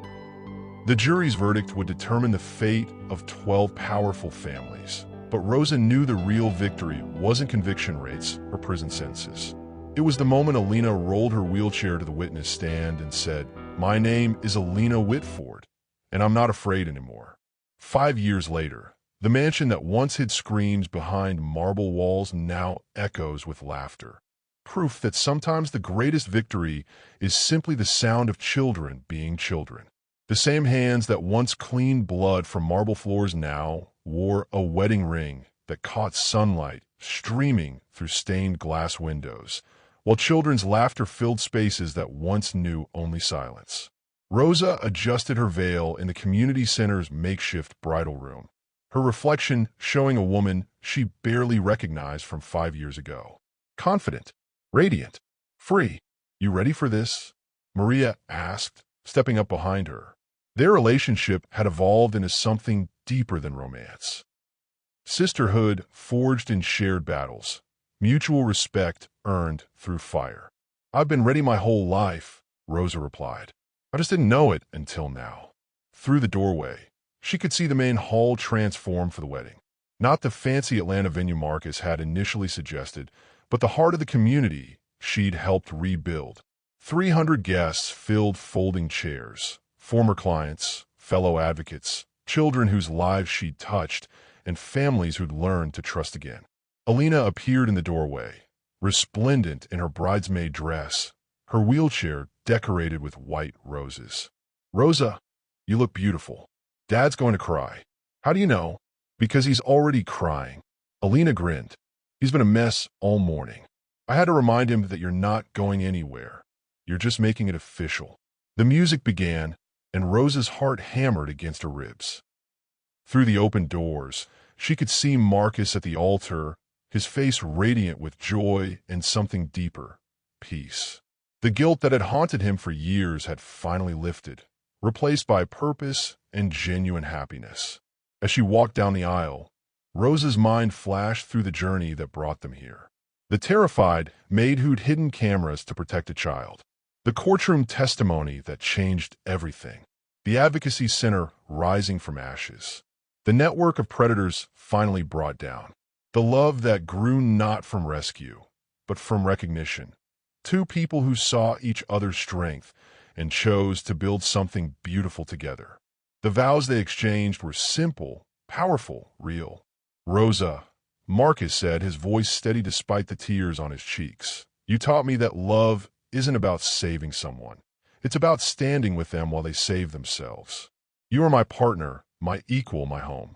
The jury's verdict would determine the fate of 12 powerful families. But Rosa knew the real victory wasn't conviction rates or prison sentences. It was the moment Alina rolled her wheelchair to the witness stand and said, "My name is Alina Whitford, and I'm not afraid anymore." 5 years later, the mansion that once hid screams behind marble walls now echoes with laughter. Proof that sometimes the greatest victory is simply the sound of children being children. The same hands that once cleaned blood from marble floors now wore a wedding ring that caught sunlight streaming through stained glass windows, while children's laughter filled spaces that once knew only silence. Rosa adjusted her veil in the community center's makeshift bridal room, her reflection showing a woman she barely recognized from 5 years ago. Confident, radiant, free. "You ready for this?" Maria asked, stepping up behind her. Their relationship had evolved into something deeper than romance. Sisterhood forged in shared battles, mutual respect earned through fire. "I've been ready my whole life," Rosa replied. "I just didn't know it until now." Through the doorway, she could see the main hall transform for the wedding. Not the fancy Atlanta venue Marcus had initially suggested, but the heart of the community she'd helped rebuild. 300 guests filled folding chairs, former clients, fellow advocates, children whose lives she'd touched, and families who'd learned to trust again. Alina appeared in the doorway, resplendent in her bridesmaid dress, her wheelchair decorated with white roses. "Rosa, you look beautiful. Dad's going to cry." "How do you know?" "Because he's already crying." Alina grinned. "He's been a mess all morning. I had to remind him that you're not going anywhere. You're just making it official." The music began, and Rosa's heart hammered against her ribs. Through the open doors, she could see Marcus at the altar, his face radiant with joy and something deeper, peace. The guilt that had haunted him for years had finally lifted, replaced by purpose and genuine happiness. As she walked down the aisle, Rosa's mind flashed through the journey that brought them here. The terrified maid who'd hidden cameras to protect a child. The courtroom testimony that changed everything. The advocacy center rising from ashes. The network of predators finally brought down. The love that grew not from rescue, but from recognition. Two people who saw each other's strength and chose to build something beautiful together. The vows they exchanged were simple, powerful, real. "Rosa," Marcus said, his voice steady despite the tears on his cheeks. "You taught me that love isn't about saving someone. It's about standing with them while they save themselves. You are my partner, my equal, my home."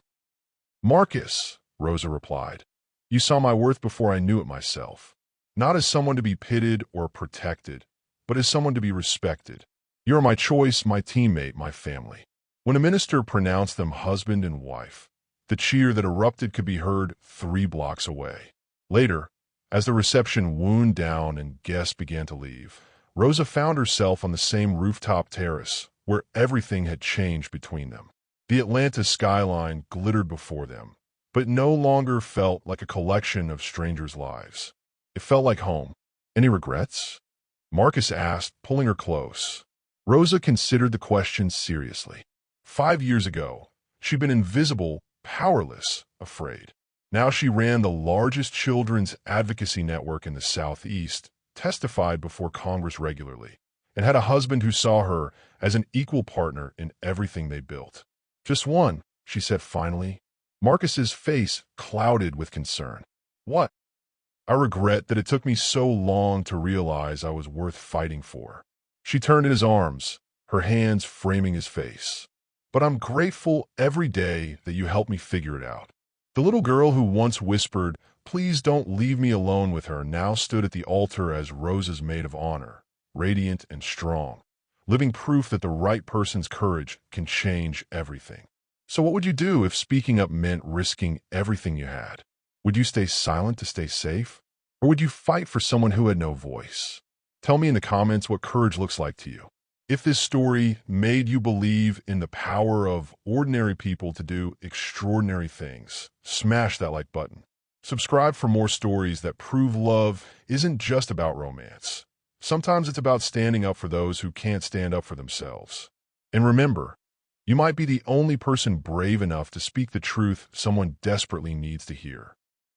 "Marcus," Rosa replied, "you saw my worth before I knew it myself. Not as someone to be pitied or protected, but as someone to be respected. You are my choice, my teammate, my family." When a minister pronounced them husband and wife, the cheer that erupted could be heard 3 blocks away. Later, as the reception wound down and guests began to leave, Rosa found herself on the same rooftop terrace where everything had changed between them. The Atlanta skyline glittered before them, but no longer felt like a collection of strangers' lives. It felt like home. "Any regrets?" Marcus asked, pulling her close. Rosa considered the question seriously. 5 years ago, she'd been invisible, powerless, afraid. Now she ran the largest children's advocacy network in the Southeast, testified before Congress regularly, and had a husband who saw her as an equal partner in everything they built. "Just one," she said finally. Marcus's face clouded with concern. "What?" "I regret that it took me so long to realize I was worth fighting for." She turned in his arms, her hands framing his face. "But I'm grateful every day that you helped me figure it out." The little girl who once whispered, "Please don't leave me alone with her," now stood at the altar as Rosa's maid of honor, radiant and strong, living proof that the right person's courage can change everything. So what would you do if speaking up meant risking everything you had? Would you stay silent to stay safe? Or would you fight for someone who had no voice? Tell me in the comments what courage looks like to you. If this story made you believe in the power of ordinary people to do extraordinary things, smash that like button. Subscribe for more stories that prove love isn't just about romance. Sometimes it's about standing up for those who can't stand up for themselves. And remember, you might be the only person brave enough to speak the truth someone desperately needs to hear.